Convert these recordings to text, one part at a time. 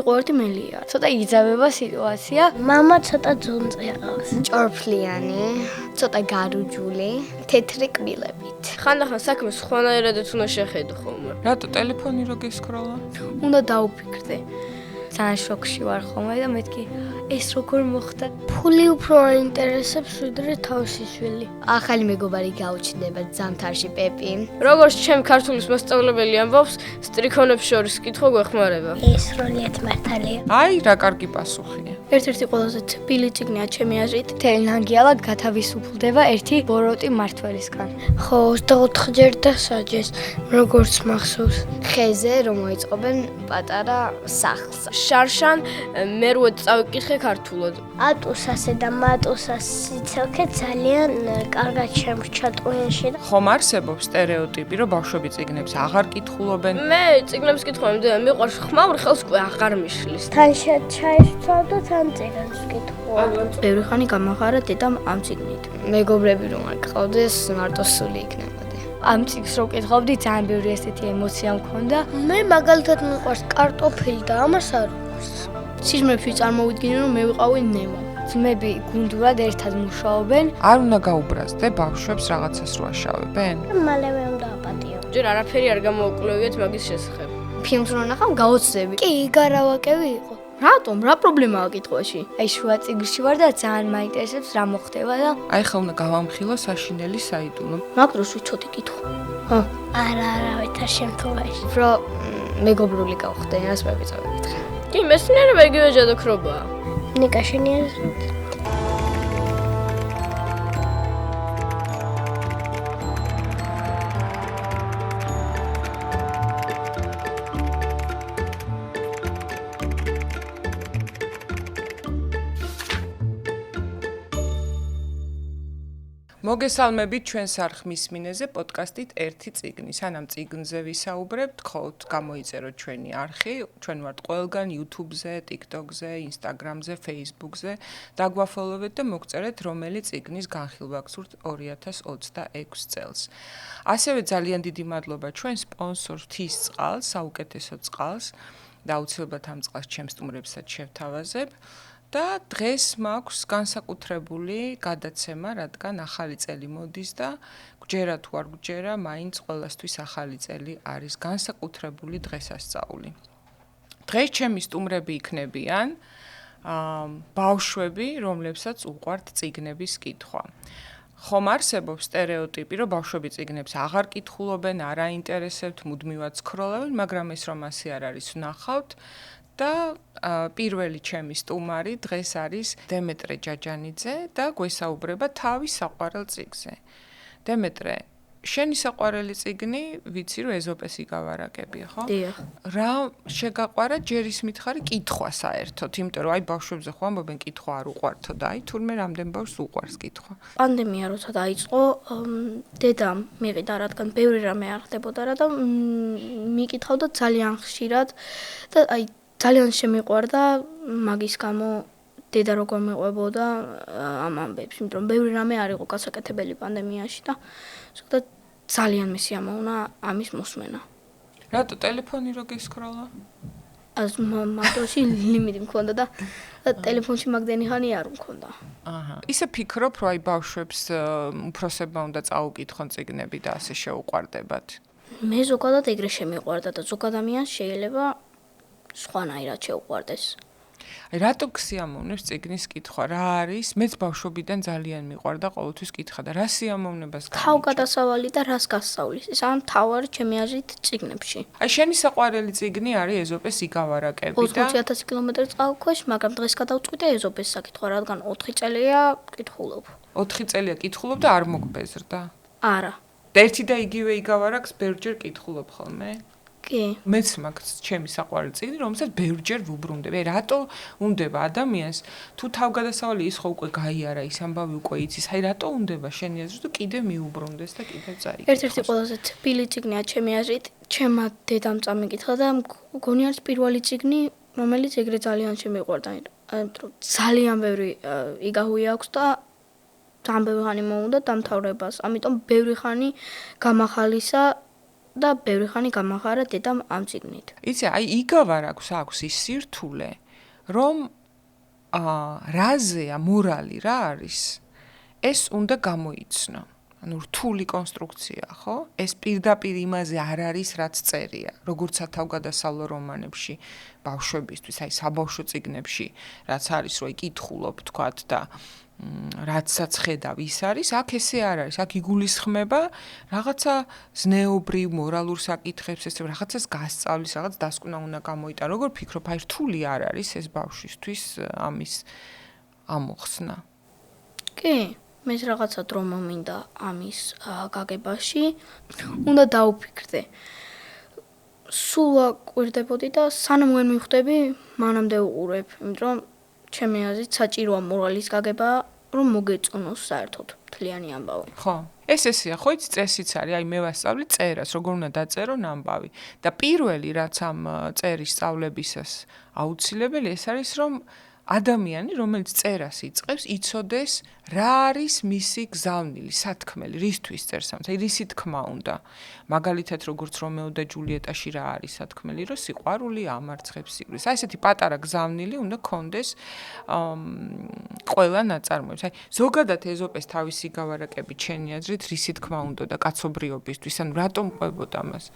იყო ერთი მელია. ცოტა იგზავება სიტუაცია. მამა ცოტა ძუნწე ყავს. ჭორფლიანი, ცოტა გარუჯული, თეთრი კბილებით. ხანდახან საქმე სხვანაირადაც უნდა შეხედო ხოლმე. რატო ტელეფონი რო გესკროლა? უნდა დაუფიქრდე. ძალიან შოქში ვარ ხოლმე და მეთქი ეს როგორ მოხდა? ფული უფრო აინტერესებს ვიდრე თავისი შვილი. ახალი მეგობარი გაუჩნდება ზამთარში პეპი. როგორც ჩემ ქართულის მასწავლებელი ამბობს, სტრიქონებს შორის კითხვა გვეხმარება. ეს სრულიად მართალია. აი, რა კარგი პასუხია. ერთ-ერთი ყველაზე თბილი წიგნია ჩემი აზრით. მთელი ნანგიალა გათავისუფლდება ერთი ბოროტი მართველისგან. ხო, 24 ჯერ და საჯეს, როგორც მახსოვს. ხეზე რომ მოიწყობენ პატარა სახლს. შარშან მერვე წავიკითხე ქართულად. ატუსასე და მატუსას სიცოქე ძალიან კარგად შემრჩა ტყვეში და ხომ არსებობს სტერეოტიპი, რომ ბავშვები წიგნებს აღარ კითხულობენ? მე წიგნებს კითხავ, მიყვარს ხმაური ხელს უკვე აღარ მიშლის. თან ჩაისწავ და თან წიგნს ვკითხულობ. ბევრი ხანი გამახარა დედამ ამ წიგნით. მეგობრები რომ არ გყავდეს, მარტო სული იქნებოდი. ამ წიგნს რო ვკითხავდი, ძალიან ბევრი ესეთი ემოცია მქონდა. მე მაგალითად მიყვარს კარტოფილი და ამას არ ვიყავს. სიზმრებში წარმოვიდგინე რომ მე ვიყავი ნემო. ძმები გუნდურად ერთად მუშაობენ. არ უნდა გაუბრაზდე ბავშვებს რაღაცას რო აშავებენ? მალევე უნდა აპატიო. ჯერ არაფერი არ გამოვკლევიათ მაგის შესახებ. ფილმს რო ნახავ გაოცდები. კი, იგარავაკევი იყო. რატომ? რა პრობლემაა კითხვაში? აი შუა წიგნში ვარ და ძალიან მაინტერესებს რა მოხდება და აი ხა უნდა გავამხილო საშინელი საიდუმლო. მაგ დროს ვიცოდი კითხვა. ხო. არა, ვითარ შემთხვევაში. რო მეგობრული გავხდე, რას მევიწევი. კი, მეცნიერება იგივე ჯადოქრობაა. ნიკა შენი აზრით? მოგესალმებით ჩვენს არხმის მინეზე პოდკასტით ერთი წიგნი. სანამ წიგნზე ვისაუბრებთ, გთხოვთ გამოიწეროთ ჩვენი არხი. ჩვენ ვართ ყველგან YouTube-ზე, TikTok-ზე, Instagram-ზე, Facebook-ზე. დაგვაფოლოვეთ და მოგწერეთ რომელი წიგნის განხილვა გსურთ 2026 წელს. ასევე ძალიან დიდი მადლობა ჩვენ სპონსორ ღვთის წყალს, საუკეთესო წყალს და აუცილებლად ამ წყალს ჩემს სტუმრებსაც შევთავაზებ. და დღეს მაქვს განსაკუთრებული გადაცემა, რადგან ახალი წელი მოდის და გვჯერა თუ არ გვჯერა, მაინც ყველასთვის ახალი წელი არის განსაკუთრებული დღესასწაული. დღეს ჩემი სტუმრები იქნებიან ბავშვები, რომლებსაც უყვართ წიგნების კითხვა. ხომ არსებობს სტერეოტიპი, რომ ბავშვები წიგნებს აღარ კითხულობენ, არ აინტერესებთ, მუდმივად სკროლავენ, მაგრამ ეს რომ ასე არ არის, ვნახავთ. და პირველი ჩემი სტუმარი დღეს არის დემეტრე ჯაჯანიძე და გვესაუბრება თავის საყვარელ წიგნზე. დემეტრე, შენი საყვარელი წიგნი, ვიცი რომ ეზოპესი გავარაკებია, ხო? დიახ. რა შეგაყვარა ჯერ ის მითხარი კითხვა საერთოდ, იმიტომ რომ აი ბავშვებზე ხო ამბობენ კითხვა არ უყვართო და აი თურმე რამდენ ბავშვს უყვარს კითხვა. პანდემია როცა დაიწყო, დედამ მიყიდა, რადგან ბევრი რამე არ ხდებოდა რა და მიკითხავდა ძალიან ხშირად და აი ძალიან შემიყვარდა მაგის გამო დედა როგორ მეყვებოდა ამ ამბებს, იმიტომ რომ ბევრი რამე არ იყო გასაკეთებელი პანდემიაში და ცოტა ძალიან მესიამოვნა ამის მოსმენა. რატო ტელეფონი რო გესკროლა? ას მარტოში ლიმიტი მქონდა და ტელეფონში მაგდენი ხანი არ მქონდა. აჰა. ისე ფიქრობ, რომ აი ბავშვებს უფროსებმა უნდა წაუკითხონ წიგნები და ასე შეუყვარდებათ? მე ზოგადად ეგრე შემიყვარდა და ზოგ ადამიანს შეიძლება სხვანაირად შეუყვარდეს. აი რატო გსიამოვნებს წიგნის კითხვა? რა არის? მეც ბავშვობიდან ძალიან მიყვარდა ყოველთვის კითხა და რა სიამოვნებას გამიჩნდა? თავგადასავალი და რას გასწავლის? ეს ამ თავარი ჩემი აზრით წიგნებში. აი შენი საყვარელი წიგნი არის ეზოპეს იგავარაკები და 80,000 კილომეტრი წყალქვეშ, მაგრამ დღეს გადავწყვიტე ეზოპეს საკითხვა, რადგან 4 წელია კითხულობ. 4 წელია კითხულობ და არ მოგბეზრდა? არა. და ერთი და იგივე იგავარაკს ბევრჯერ კითხულობ ხოლმე? კი. მეც მაქვს ჩემი საყვარელი წიგნი, რომელსაც ბევრჯერ ვუბრუნდები. რატო უნდება ადამიანს თუ თავგადასავალი ის ხო უკვე გაიარა, ის ამბავი უკვე იცის, აი რატო უნდება შენი აზრით თუ კიდე მიუბრუნდეს და კიდე წაიკითხოს? ერთ-ერთი ყველაზე თბილი წიგნია ჩემი აზრით, ჩემმა დედამ წამიკითხა და მგონი არის პირველი წიგნი, რომელიც ეგრე ძალიან შემიყვარდა. ძალიან ბევრი იგავი აქვს და ძალიან ბევრი ხანი მოუნდა დამთავრებას. ამიტომ ბევრი ხანი გამახალისა და ბევრი ხანი გამახარა დედამ ამ წიგნით. იცი, აი იგავარ აქვს ის სირთულე, რომ რაზეა მორალი რა არის, ეს უნდა გამოიცნო. ანუ რთული კონსტრუქცია, ხო? ეს პირდაპირ იმაზე არ არის, რაც წერია, როგორც სათავგადასავლო რომანებში, ბავშვებისთვის, აი საბავშვო წიგნებში, რაც არის, რომ იკითხულობ, თქვათ და რაცაც ხედავ ის არის, აქ ესე არ არის, აქ იგულისხმება რაღაცა ზნეობრივ, მორალურ საკითხებს, ეს რაღაცას გასწავლის, რაღაც დასკვნა უნდა გამოიტანო. როგორ ფიქრობ, აი რთული არ არის ეს ბავშვისთვის ამის ამოხსნა? კი, მეც რაღაცა დრო მომინდა ამის გაგებაში, უნდა დაუფიქრდე. სულ აკვირდებოდი და სანამ ვერ მივხვდები, მანამდე უყურებ, იმიტომ ჩემი აზრით საჭიროა მორალის გაგება, რომ მოგეწონოს საერთოდ მთლიანი ამბავი. ხო. ესეა, ხო იცი წესიც არის, აი მე ვასწავლი წერას, როგორ უნდა დაწერონ ამბავი. და პირველი რაც ამ წერის სწავლებისას აუცილებელი ეს არის, რომ ადამიანი, რომელიც წერას იწყებს, იცოდეს რა არის მისი გზავნილი, სათქმელი, რისთვის წერს ამას, აი რისი თქმა უნდა. მაგალითად, როგორც რომეო და ჯულიეტაში რა არის სათქმელი, რომ სიყვარული ამარცხებს სიკვდილს. აი ესეთი პატარა გზავნილი უნდა კონდეს ყველა ნაწარმოებს. აი ზოგადად ეზოპეს თავისი გავარაკები ჩემი აზრით, რისი თქმა უნდა და კაცობრიობისთვის, ანუ რატომ ყვებოდა ამას?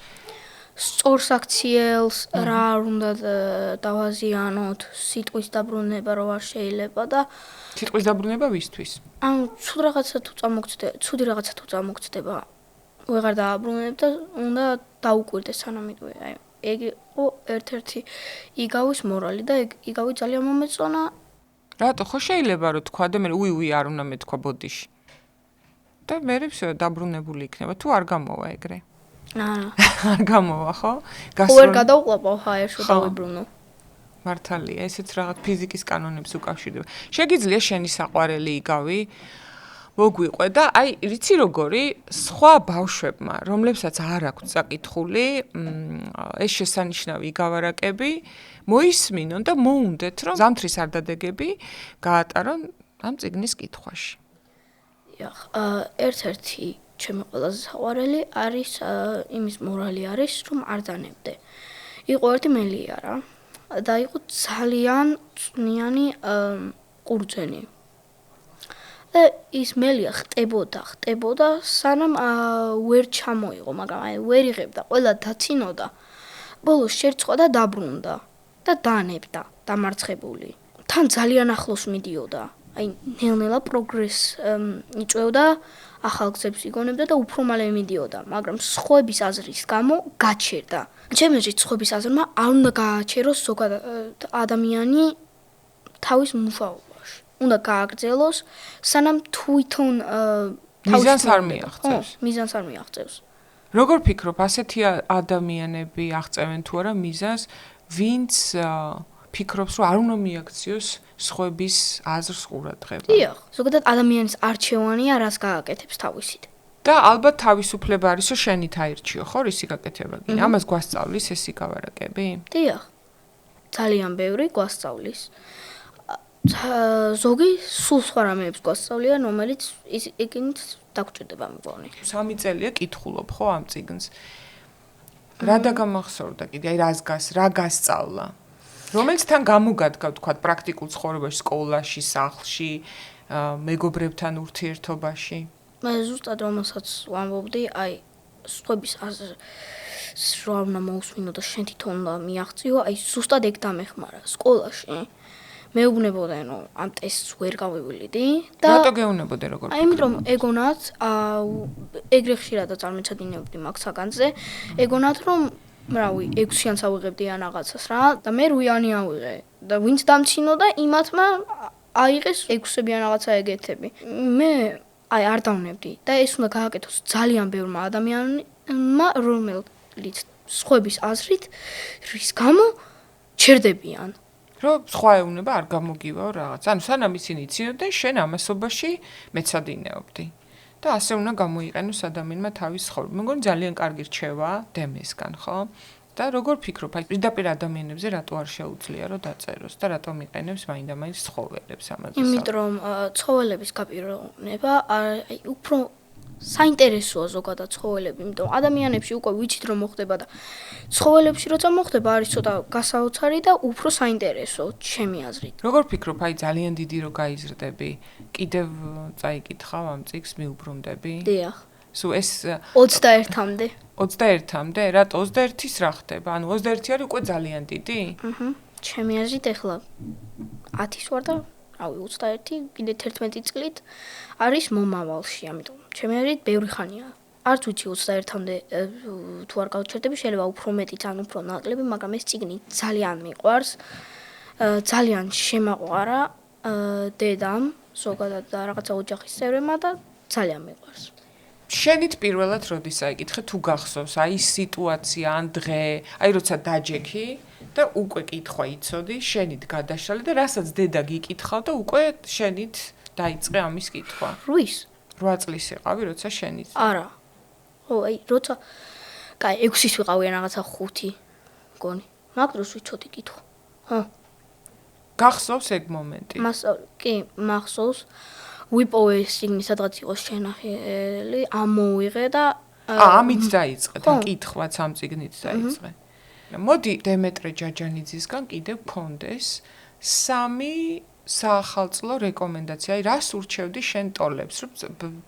სწორს აქციელს რა არ უნდა დავაზიანოთ, სიტყვის დაბრუნება რო არ შეიძლება და სიტყვის დაბრუნება ვისთვის? ანუ ცუდი რაღაცა თუ წამოგწდება, ვეღარ დააბრუნებ და უნდა დაუკვირდეს სანამიდვე. აი ეგ იყო ერთ-ერთი იგავის მორალი და იგავი ძალიან მომეწონა. რატო ხო შეიძლება რომ თქვა და მე უი არ უნდა მეთქვა ბოდიში. და მე всё დაბრუნებული იქნება, თუ არ გამოვა ეგრე. არ გამოვა, ხო? ვერ გადავყლაპავ ჰაერში დავიბრუნო. მართალია, ესეც რაღაც ფიზიკის კანონებს უკავშირდება. შეგიძლია შენი საყვარელი იგავი მოგვიყვე და აი, რიცი როგორი სხვა ბავშვებმა, რომლებსაც არ აქვთ საკითხული, ეს შესანიშნავი იგავარაკები, მოისმინონ და მოუნდეთ, რომ ზამთრის არდადეგები გაატარონ ამ წიგნის კითხვაში. ერთ-ერთი ჩემი ყველაზე საყვარელი არის იმის მორალი არის, რომ არ დანებდე. იყო ერთი მელიარა და იყო ძალიან წვნიანი ყურძენი. და ის მელია ხტებოდა, სანამ ვერ ჩამოიღო, მაგრამ აი ვერ იღებდა, ყველა დაცინოდა. ბოლოს შერწყვა და დაბრუნდა და დანებდა, დამარცხებული. თან ძალიან ახლოს მიდიოდა. აი ნელ-ნელა პროგრესს იწვევდა, ახალ გზებს იგონებდა და უფრო მალე მიდიოდა, მაგრამ სხვების აზრის გამო გაჩერდა. ჩემი აზრით, სხვების აზრმა არ უნდა გააჩეროს ზოგადად ადამიანი თავის მუშაობაში. უნდა გააგრძელოს, სანამ თვითონ მიზანს არ მიაღწევს. მიზანს არ მიაღწევს. როგორ ფიქრობ, ასეთი ადამიანები აღწევენ თუ არა მიზანს, ვინც ფიქრობს, რომ არ უნდა მიაქციოს სხვების აზრს ყურადღება. დიახ, ზოგადად ადამიანის არჩევანია, რას გააკეთებს თავისით. და ალბათ თავისუფლება არის, რომ შენით აირჩიო, ხო, რისი გაკეთება გინდა? ამას გვასწავლის ეს იგავარაკები? დიახ. ძალიან ბევრი გვასწავლის. ზოგი სულ სხვა რამეებს გვასწავლია, რომელიც იქით დაგჭირდება მგონი. 3 წელია კითხულობ, ხო, ამ წიგნს. რა დაგამახსოვრდა კიდე, აი რა გასწავლა? რომელიც თან გამოგადგა, თქვა, პრაქტიკულ ცხოვრებაში, სკოლაში, სახლში, მეგობრებთან ურთიერთობაში. მე ზუსტად რომელსაც ვამბობდი, აი სხვების აზრს რა უნდა მოусმინო და შენ თვითონ უნდა მიაღწიო, აი ზუსტად ეგ დამეხმარა სკოლაში. მეუბნებოდნენ, რომ ამ ტესტს ვერ გავივლიდი და რატო გეუბნებოდე როგორ? აი იმიტომ ეგონათ, ეგრე ხშირადაც არ მეცადინეობდი მაგ საგანზე, ეგონათ რომ რავი, 6-იანს ავიღებდი ან რაღაცას რა და მე 8-იანი ავიღე და ვინც დამცინო და იმათმა აიღეს 6-ები ან რაღაცა ეგეთები. მე აი არ დავნებდი და ეს უნდა გააკეთოს ძალიან ბევრმა ადამიანმა, რომელიც სხვების აზრით რის გამო ჩერდებიან. რომ სხვა ეუბნება არ გამოგივაო რაღაც. ანუ სანამ ისინი იცინოდნენ, შენ ამასობაში მეცადინეობდი. და ასე უნდა გამოიყენოს ადამიანმა თავის ცხოვრება. მეგონი ძალიან კარგი რჩევა დემესგან, ხო? და როგორ ფიქრობ, აი პირდაპირ ადამიანებზე რატო არ შეუძლია რომ დაწეროს და რატომ იყენებს მაინდა-მაინც ცხოველებს ამაზე? იმიტომ რომ ცხოველების გაპირონება აი უფრო საინტერესოა ზოგადად ცხოველები, იმიტომ ადამიანებში უკვე ვიცით რომ მოხდება და ცხოველებში როცა მოხდება არის ცოტა გასაოცარი და უფრო საინტერესო ჩემი აზრით. როგორ ფიქრობ, აი ძალიან დიდი რო გაიზრდები, კიდევ წაიკითხავ ამ წიგს მიუბრუნდები? დიახ. სულ ეს 21-მდე. 21-მდე? რატო 21-ის რა ხდება? ანუ 21 არის უკვე ძალიან დიდი? ჩემი აზრით ახლა 10-ის ვარ და რავი 21 კიდე 11 წლით არის მომავალში, ამიტომ ჩემი აზრით ბევრი ხანია. არც ვიცი 21-მდე თუ არ გავჩერდები, შეიძლება უფრო მეტიც ან უფრო ნაკლები, მაგრამ ეს წიგნი ძალიან მიყვარს. ძალიან შემაყვარა დედამ, ზოგადად და რაღაცა ოჯახის წევრებმა და ძალიან მიყვარს. შენით პირველად როდის აიკითხე თუ გახსოვს აი სიტუაცია ან დღე, აი როცა დაჯექი და უკვე კითხვა იცოდი, შენით გადაშალი და რასაც დედა გიკითხავ და უკვე შენით დაიწყე ამის კითხვა. 8 წლის იყავი, როცა შენით. არა. აი როცა კაი 6-ის ვიყავი რაღაცა 5 მგონი. მაგ დროს ვიცოდი კითხვა. გახსოვს ეგ მომენტი? კი, მახსოვს. ვიპოვე სიგნი სადღაც იყო შენახელი, ამოვიღე და ამით დაიწყე და კითხვაც ამ წიგნით დაიწყე. მოდი დემეტრე ჯაჯანიძისგან კიდევ გქონდეს 3 საახალწლო რეკომენდაცია, აი რას ურჩევდი შენ ტოლებს, რომ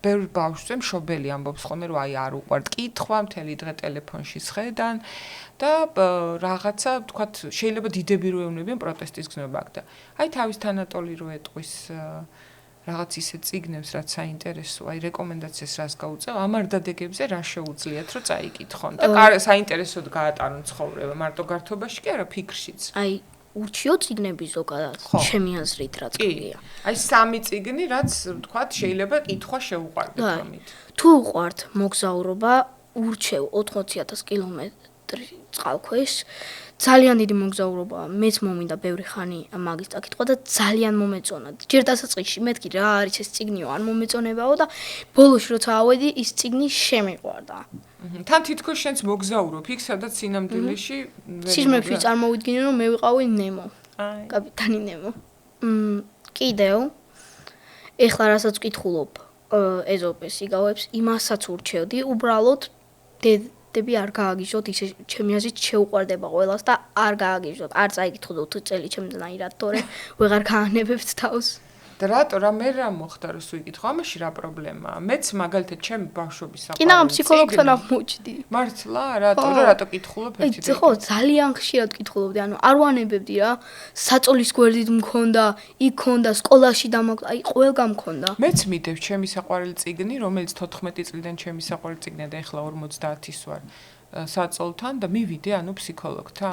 ბევრ ბავშვზე მშობელი ამბობს ხოლმე, რომ აი არ უყვართ კითხვა, მთელი დღე ტელეფონში სხედან და რაღაცა, თქვათ, შეიძლება დიდები რო ეუბნებიან პროტესტის გზნობა აქ და აი თავის თანატოლი რო ეტყვის რაღაც ისე წიგნებს, რაც საინტერესოა, აი რეკომენდაციას რას გაუწევ, ამ არდადეგებზე რა შეუძლიათ, რომ წაიკითხონ და საინტერესოდ გაატარონ ცხოვრება, მარტო გართობაში კი არა, ფიქრშიც. აი ურჩიო წიგნები ზოგადად, ჩემი აზრით რაც გია. აი 3 წიგნი, რაც ვთქვათ, შეიძლება კითხვა შეუყვარდეთ რომით. თუ უყვართ მოგზაურობა, ურჩევ 80,000 კილომეტრი წყალქვეშ. ძალიან დიდი მოგზაურობაა. მეც მომინდა ბევრი ხანი მაგის წაკითხვა და ძალიან მომეწონა. ჯერ დასაწყისში მეთქი რა არის ეს წიგნიო, არ მომეწონებაო და ბოლოში როცა ავედი, ის წიგნი შემიყვარდა. თან თითქოს შენც მოგზაურობ, იქ სადაც სინამდვილეში სიზმრებში წარმოვიდგინე რომ მე ვიყავი ნემო. კაპიტანი ნემო. კიდევ ეხლა რასაც ვკითხულობ ეზოპეს იგავებს, იმასაც ურჩევდი, უბრალოდ დები არ გააგიჟოთ, ისე ჩემი აზრით შეუყვარდება ყველას და არ გააგიჟოთ. არ წაიკითხოთ 4 წელი ჩემზნაირად, თორე ვეღარ გაანებებთ თავს. და რატო რა მე რა მოხდა რომ ვიკითხო, ამაში რა პრობლემაა? მეც მაგალითად ჩემი ბავშვობის საყვარელი. კი, ნახე ფსიქოლოგთან აღმოჩნდი. მართლა? რატო კითხულობ ერთი დღე? ხო, ძალიან ხშირად კითხულობდი, ანუ არ ვანებებდი რა. საწოლის გვერდით მქონდა, იქ მქონდა, სკოლაში დამოკლდა, აი ყველგან მქონდა. მეც მიდევ ჩემი საყვარელი წიგნი, რომელიც 14 წლიდან ჩემი საყვარელი წიგნია და ეხლა 50-ის ვარ. საწოლთან და მივიდე ანუ ფსიქოლოგთან?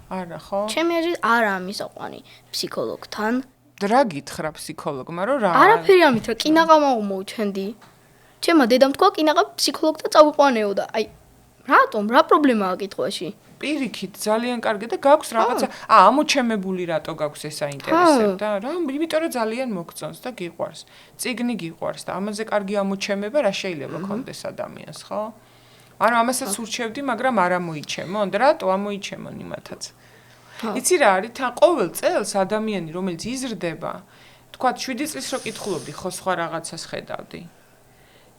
არა, ხო? ჩემი აზრით არა მისაყვანი ფსიქოლოგთან. რა გითხრა ფსიქოლოგმა, რომ რა? არაფერი ამით რა, კინაღა მოვჩენდი. ჩემმა დედამ თქვა კინაღა ფსიქოლოგთან წავიყვანეო და აი რატომ? რა პრობლემაა კითხვაში? პირიქით, ძალიან კარგი და გაქვს რაღაცა, ამოჩემებული რატო გაქვს ეს საინტერესებდა? რა, იმიტომ რომ ძალიან მოგწონს და გიყვარს. წიგნი გიყვარს და ამაზე კარგი ამოჩემება რა შეიძლება ქონდეს ადამიანს, ხო? ანუ ამასაც ურჩევდი, მაგრამ არ ამოიჩემონ და რატო ამოიჩემონ იმათაც? იცი რა არის, თან ყოველ წელს ადამიანი, რომელიც იზრდება, თქვათ 7 წლის რო კითხულობდი, ხო სხვა რაღაცას ხედავდი.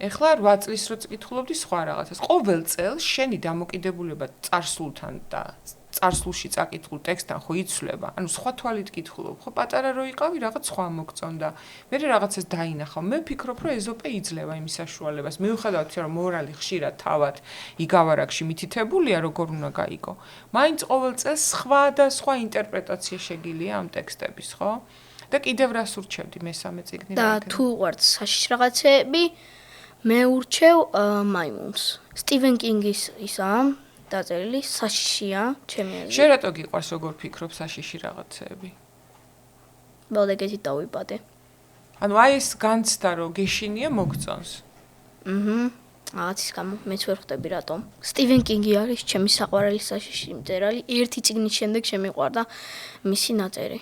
ეხლა 8 წლის რო კითხულობდი სხვა რაღაცას. ყოველ წელს შენი დამოკიდებულება წარსულთან და წარსულში წაკითხულ ტექსტთან ხო იცვლება. ანუ სხვა თვალით კითხულობ, ხო პატარა რო იყავი, რაღაც სხვა მოგწონდა. მე რაღაცას დაინახავ. მე ვფიქრობ, რომ ეზოპე იძლევა იმის საშუალებას. მიუხედავად იმისა, რომ მორალი ხშირად თავად იგავარაგში მითითებულია, როგორ უნდა გაიგო. მაინც ყოველ წელს სხვა და სხვა ინტერპრეტაცია შეგილია ამ ტექსტების, ხო? და კიდევ რას ურჩევდი მესამე წიგნი? და თუ უყვართ საშიში რაღაცები, მე ურჩევ მაიმუნს. სტივენ კინგის ისაა დაწერილი, საშიშია, ჩემი აზრით. შენ რატო გიყვარს როგორ ფიქრობ საშიში რაღაცები? ბოლეგეთი დავიბადე. ანუ აი ეს განცდა რომ გეშინია მოგწონს. რაღაცის გამო მეც ვერ ხვდები რატომ. სტივენ კინგი არის ჩემი საყვარელი საშიში მწერალი. ერთი წიგნის შემდეგ შემიყვარდა მისი ნაწერი.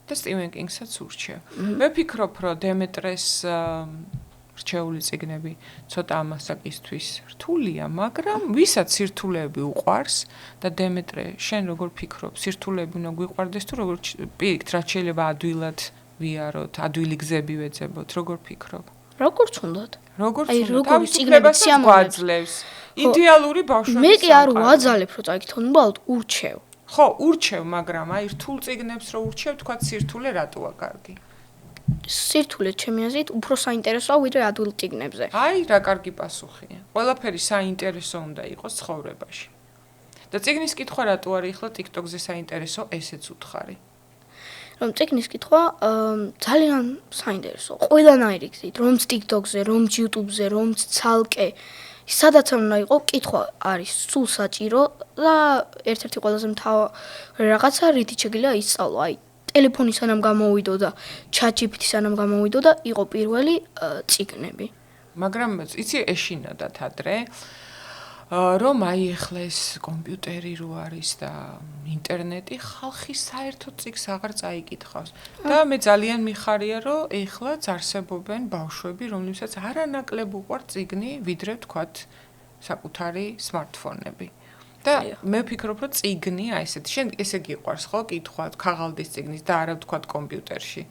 და სტივენ კინგსაც ურჩევ. მე ვფიქრობ, რომ დემეტრეს რჩეული წიგნები ცოტა ამასაკისთვის რთულია, მაგრამ ვისაც სირთულეები უყვარს და დემეტრე, შენ როგორ ფიქრობ, სირთულეები უნდა გვიყვარდეს თუ როგორ პირიქით, რაც შეიძლება ადვილად ვიაროთ, ადვილი გზები ვეძებოთ, როგორ ფიქრობ? როგორც უნდათ? როგორც აი, უნდა როგორი თავისუფლებას წიგნებით გვაძლევს. იდეალური ბავშვების მე კი არ სამყარო. ვაძალებ, რომ წაიკითხონ, უბრალოდ ურჩევ. ხო, ურჩევ, მაგრამ აი რთულ წიგნებს რო ურჩევ, თქვა სირთულე რატოა კარგი. სირთულე ჩემი აზრით უფრო საინტერესოა ვიდრე ადვილ წიგნებზე. აი, რა კარგი პასუხია. ყველაფერი საინტერესო უნდა იყოს ცხოვრებაში. და წიგნის კითხვა რატო არის ახლა TikTok-ზე საინტერესო, ესეც უთხარი. რომ წიგნის კითხვა ძალიან საინტერესო. ყველანაირი გზით, რომც TikTok-ზე, რომც YouTube-ზე, რომც ცალკე, სადაც უნდა იყო, კითხვა არის სულ საჭირო და ერთ-ერთი ყველაზე მთავარი რაღაცა, რითიც შეგიძლია ისწავლო. აი, ტელეფონი სანამ გამოვიდო და ChatGPT სანამ გამოვიდო და იყო პირველი წიგნები. მაგრამ იცი ეშინოდათ ადრე რომ აი ახლა ეს კომპიუტერი რო არის და ინტერნეტი ხალხი საერთოდ წიგს აღარ წაიკითხავს და მე ძალიან მიხარია რომ ეხლაც არსებობენ ბავშვები რომლებსაც არანაკლებ უყვართ წიგნი ვიდრე თქვათ საკუთარი სმარტფონები და მე ვფიქრობ რომ წიგნი აი ესეთი შენ ესე გიყვარს ხო კითხვა ქაღალდის წიგნის და არა თქვათ კომპიუტერში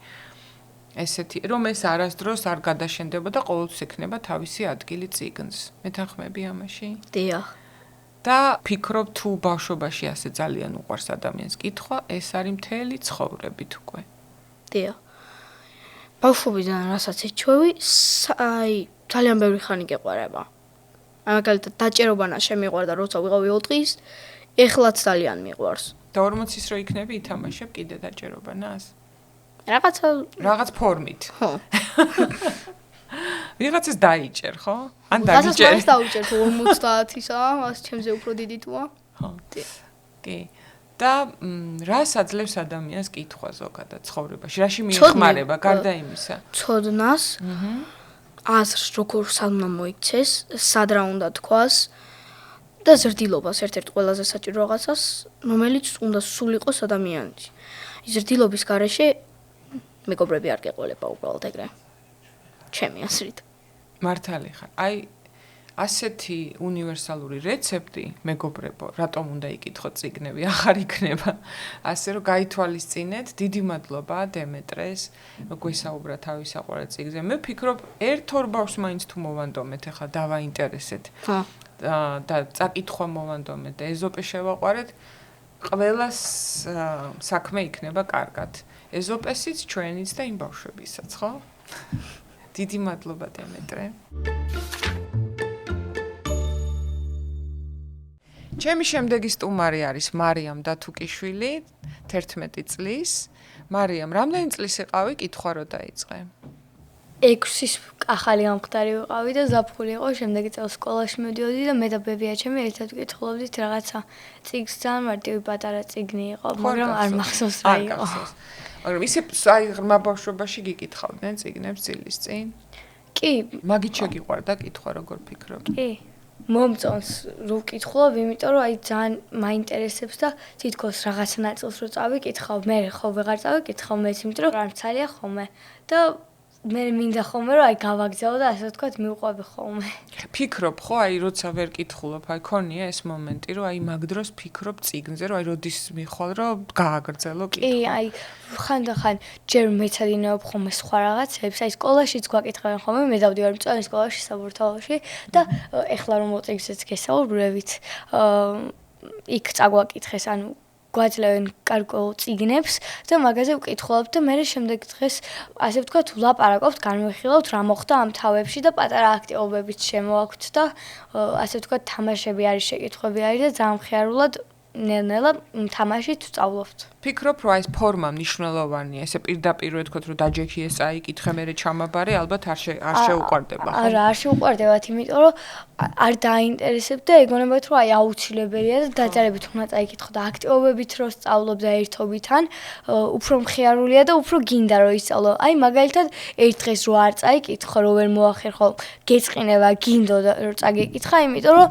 ესეთი რომ ეს არასდროს არ გადაშენდება და ყოველთვის ექნება თავისი ადგილი წიგნს. მეთანხმები ამაში? დიახ. და ფიქრობ თუ ბავშვობაში ასე ძალიან უყვარს ადამიანს კითხვა, ეს არის მთელი ცხოვრებით უკვე. დიახ. ბავშვობიდან რასაც ეჩვევი, აი ძალიან ბევრი ხანი გეყვარება. მაგალითად დაჭერობანა შემიყვარდა როცა ვიყავი 4 დღის, ეხლაც ძალიან მიყვარს. და 40-ის რო იქნები ითამაშებ კიდე დაჭერობანას? რაღაც ფორმით. ხო. ვიღაცას დაიჭერ, ხო? ან დაიჭერ. მას დაიჭერ 50-ისა, მას ჩემზე უფრო დიდი თუა. ხო. კი. და რას აძლევს ადამიანს კითხვა ზოგადად ცხოვრებაში? რაში მიეხმარება გარდა იმისა? ცოდნას. აზრს როგორ უნდა მოიქცეს, სად რა უნდა თქვას და ზრდილობას ერთ-ერთ ყველაზე საჭირო რაღაცას, რომელიც უნდა სულ იყოს ადამიანში. ზრდილობის გარეშე მეგობრები არ გეყოლება უბრალოდ ეგრე. ჩემი აზრით. მართალი ხარ. აი ასეთი უნივერსალური რეცეპტი მეგობრებო, რატომ უნდა იკითხოთ წიგნები, აღარ იქნება. ასე რომ გაითვალისწინეთ, დიდი მადლობა დემეტრეს, რომ გვესაუბრა თავის საყვარელ წიგნზე. მე ვფიქრობ, ერთ-ორ ბავშვს მაინც თუ მოვანდომეთ, ახლა დავაინტერესეთ. ხო. და წაკითხვა მოვანდომეთ და ეზოპე შევაყვარეთ. ყველას საქმე იქნება კარგად. ეზოპესიც ჩვენიც და იმ ბავშვებისაც, ხო? დიდი მადლობა დემეტრე. ჩემი შემდეგი სტუმარი არის მარიამ დათუკიშვილი, 11 წლის. მარიამ, რამდენი წლის იყავი, კითხვა რო დაიწყე? 6-ის ახალი გამხდარი ვიყავი და ზაფხული იყო, შემდეგი წელს სკოლაში მივდიოდი და მე და ბებია ჩემი ერთად ვკითხულობდით რაღაცა წიგნს, ძალიან მარტივი პატარა წიგნი იყო, მაგრამ არ მახსოვს რა იყო. მაგრამ ისე აი ღრმა ბავშვობაში გიკითხავდნენ წიგნებს წილის წინ? კი. მაგით შეგიყვარდა კითხვა, როგორ ფიქრობ? კი. მომწონს რო ვკითხულობ, იმიტომ რომ აი ძალიან მაინტერესებს და თითქოს რაღაცა ნაწილს რო წავიკითხავ, მე ხო ვეღარ წავიკითხავ მეც, იმიტომ რომ არ მცალია ხოლმე და მე მინდა ხოლმე რომ აი გავაგზავნო და ასე ვთქვათ მივყვები ხოლმე. ფიქრობ ხო აი როცა ვერ კითხულობ, აი ქონია ეს მომენტი რომ აი მაგ დროს ფიქრობ წიგნზე, რომ აი როდის მიხვალ რომ გააგრძელო კითხვა. კი, აი ხანდახან ჯერ მეცადინეობ ხოლმე სხვა რაღაცებს, აი სკოლაშიც გვაკითხავენ ხოლმე, მე დავდივარ მწვანე სკოლაში საბურთალოში და ეხლა რომ მოწიგზეც გესაუბრებით, იქ წაგვაკითხეს, ანუ გვაძლევენ გარკვეულ წიგნებს და მაგაზე ვკითხულობთ და მე შემდეგ დღეს ასე ვთქვათ ვლაპარაკობთ, განვიხილავთ რა მოხდა ამ თავებში და პატარა აქტივობებიც შემოაქვთ და ასე ვთქვათ თამაშები არის, შეკითხვები არის და ძალიან მხიარულად ნელ-ნელა თამაშით ვწავლობთ. ფიქრობ რომ ეს ფორმა მნიშვნელოვანია, ესე პირდაპირ ვთქვათ რომ დაჯექი ეს წაიკითხე მე ჩამაბარე, ალბათ არ შეუყვარდება. არა, არ შეუყვარდებათ, იმიტომ რომ არ დაინტერესებთ და ეგონებათ რომ აი აუცილებელია და დაჯერებით უნდა წაიკითხო და აქტივობებით რო სწავლობ და ერთობითან, უფრო მხიარულია და უფრო გინდა რომ ისწავლო. აი მაგალითად ერთ დღეს რო არ წაიკითხო, რო ვერ მოახერხო, გეწყინება, გინდო და რო წაგეკითხა, იმიტომ რომ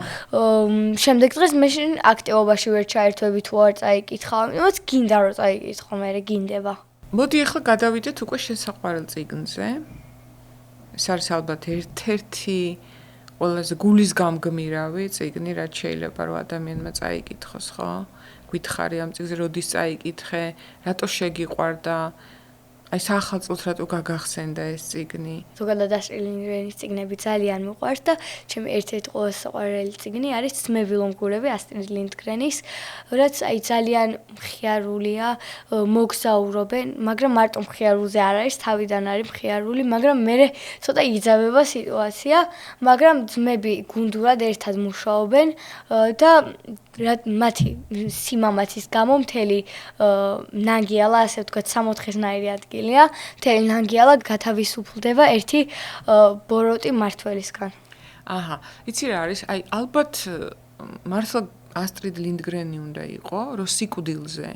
შემდეგ დღეს მე აქტივობაში ვერ ჩაერთვები თუ არ წაიკითხავ, იმას გინდა რომ წაიკითხო, მე გინდება. მოდი ახლა გადავიდეთ უკვე შესაყვარელ წიგნზე. ეს არის ალბათ ერთ-ერთი ყველაზე გულის გამგმირავი წიგნი, რაც შეიძლება რომ ადამიანმა წაიკითხოს, ხო? გითხარი ამ წიგნზე, როდის წაიკითხე, რატო შეგიყვარდა? აი საახალწლოდ რატო გაგახსენდა ეს წიგნი? ზოგადად ასტრიდ ლინდგრენის წიგნები ძალიან მიყვარს და ჩემი ერთ-ერთი ყველაზე საყვარელი წიგნი არის ძმები ლომგურები ასტრიდ ლინდგრენის, რაც აი ძალიან მხიარულია, მოგზაურობენ, მაგრამ მარტო მხიარულზე არ არის, თავიდან არის მხიარული, მაგრამ მე ცოტა იგზავება სიტუაცია, მაგრამ ძმები გუნდურად ერთად მუშაობენ და მათი სიმამაცის გამო მთელი ნანგიალა, ასე ვთქვათ, 64-ნაირი ადგილია, მთელი ნანგიალა გათავისუფლდება ერთი ბოროტი მმართველისგან. აჰა, იცი რა არის? აი, ალბათ მართლა ასტრიდ ლინდგრენი უნდა იყო, რომ სიკვდილზე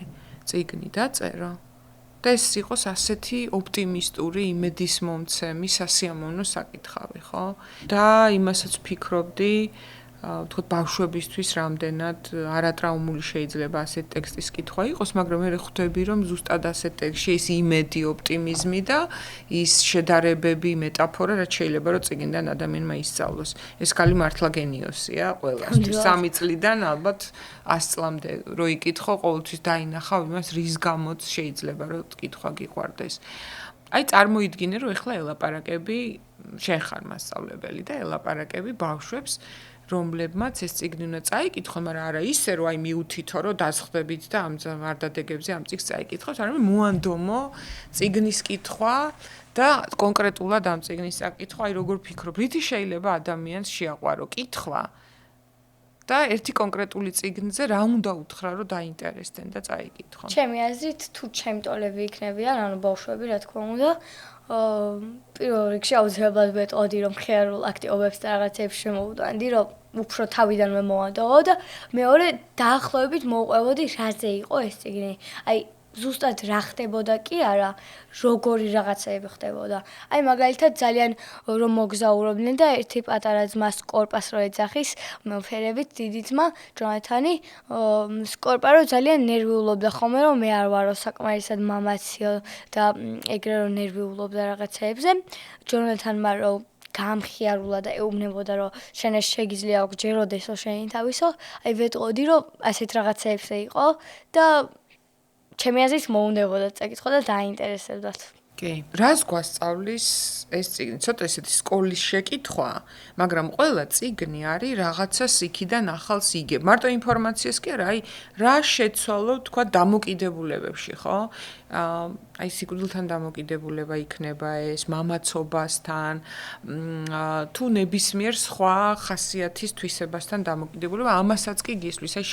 წიგნი დაწერო. და ეს იყოს ასეთი ოპტიმისტური, იმედისმომცემი, სასიამოვნო საკითხავი, ხო? და იმასაც ვფიქრობდი, თქო ბავშვებისთვის რამდენად არატრაუმული შეიძლება ასეთ ტექსტის კითხვა იყოს, მაგრამ მე ხვდები, რომ ზუსტად ასეთ ტექსტში ის იმედი, ოპტიმიზმი და ის შედარებები, მეტაფორა, რაც შეიძლება რომ წიგნიდან ადამიანმა ისწავლოს. ეს კალი მართლა გენიოსია ყველასთვის. 3 წლიდან ალბათ 100 წლამდე რო იკითხო, ყოველთვის დაინახავ იმას, რის გამოც შეიძლება რომ კითხვა გიყვარდეს. აი წარმოიდგინე, რომ ეხლა ელაპარაკები, შენ ხარ მასწავლებელი და ელაპარაკები ბავშვებს რომლებმაც ეს წიგნი უნდა წაიკითხონ, მაგრამ არა ისე, რომ აი მიუთითო, რომ დასხდებით და ამ ვარდადეგებზე ამ წიგნს წაიკითხოთ, არამედ მოანდომო წიგნის კითხვა და კონკრეტულად ამ წიგნის წაკითხვა, აი როგორ ფიქრობ, რითი შეიძლება ადამიანს შეაყვარო კითხვა და ერთი კონკრეტული წიგნზე რა უნდა უთხრა, რომ დაინტერესდნენ და წაიკითხონ. ჩემი აზრით, თუ ჩემი ტოლები იქნებიან, ანუ ბავშვები, რა თქმა უნდა, პირველ რიგში აუცილებლად ვეტყოდი, რომ მხიარულ აქტივობებს და რაღაცებს შემოვუდანდი, რომ უფრო თავიდანვე მოვანდოვო და მეორე დაახლოებით მოვყვებოდი, რაზე იყო ეს წიგნი. აი ზუსტად რა ხდებოდა კი არა, როგორი რაღაცები ხდებოდა. აი მაგალითად ძალიან რომ მოგზაურობდნენ და ერთი პატარა ძმა სკორპას რო ეძახის, ფერებით დიდი ძმა ჯონათანი, სკორპა რო ძალიან ნერვიულობდა ხოლმე, რომ მე არ ვარო საკმარისად მამაციო და ეგრე რომ ნერვიულობდა რაღაცეებზე. ჯონათანმა რო გამხიარულა და ეუბნებოდა, რომ შენ ეს შეგიძლია გჯეროდესო შენი თავისო, აი ვეტყოდი, რომ ასეთ რაღაცებზე იყო და ჩემი აზრით მოუნდებოდა წაკითხო და დაინტერესებდათ. კი, რას გვასწავლის ეს წიგნი? ცოტა ესეთი სკოლის შეკითხვა, მაგრამ ყველა წიგნი არის რაღაცას იქიდან ახალს იგებ. მარტო ინფორმაციას კი არა, აი რა შეცვალო, თქვა დამოკიდებულებებში, ხო? აი სიკვდილთან დამოკიდებულება იქნება ეს, მამაცობასთან, თუ ნებისმიერ სხვა ხასიათის თვისებასთან დამოკიდებულება, ამასაც კი გისვლის. აი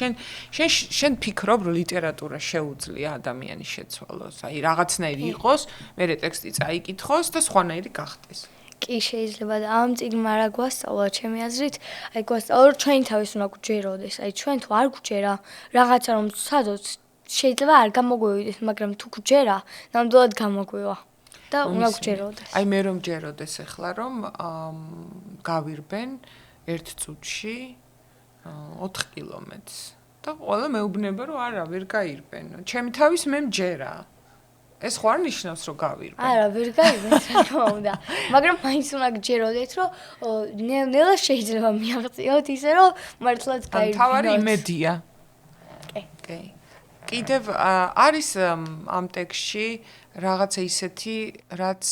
შენ ფიქრობ, რომ ლიტერატურა შეუძლია ადამიანის შეცვალოს, აი რაღაცნაირი იყოს, მე ტექსტი წაიკითხოს და სხვანაირი გახდეს. კი შეიძლება და ამ წიგნმა რა გვასწავლა, ჩემი აზრით, აი გვასწავლა, რომ ჩვენი თავის უნდა გვჯეროდეს, აი ჩვენ თუ არ გვჯერა, რაღაცა რომ სადოთ შეიძლება არ გამოგვივიდეს, მაგრამ თუ გვჯერა, ნამდვილად გამოგვივა და უნდა გვჯეროდეს. აი მე რომ ჯეროდეს ახლა რომ გავირბენ 1 წუთში 4 კილომეტრს და ყველა მეუბნება რომ არა, ვერ გაირბენო. ჩემი თავის მე მჯერა. ეს ხო არ ნიშნავს რომ გავირბენ. არა, ვერ გაირბენ, რა თქმა უნდა. მაგრამ მაინც უნდა გჯეროდეთ, რომ ნელ-ნელა შეიძლება მიაღწიოთ ისე, რომ მართლაც გაირბინოთ. თავარი იმედია. კი. კიდევ არის ამ ტექსტში რაღაცა ისეთი, რაც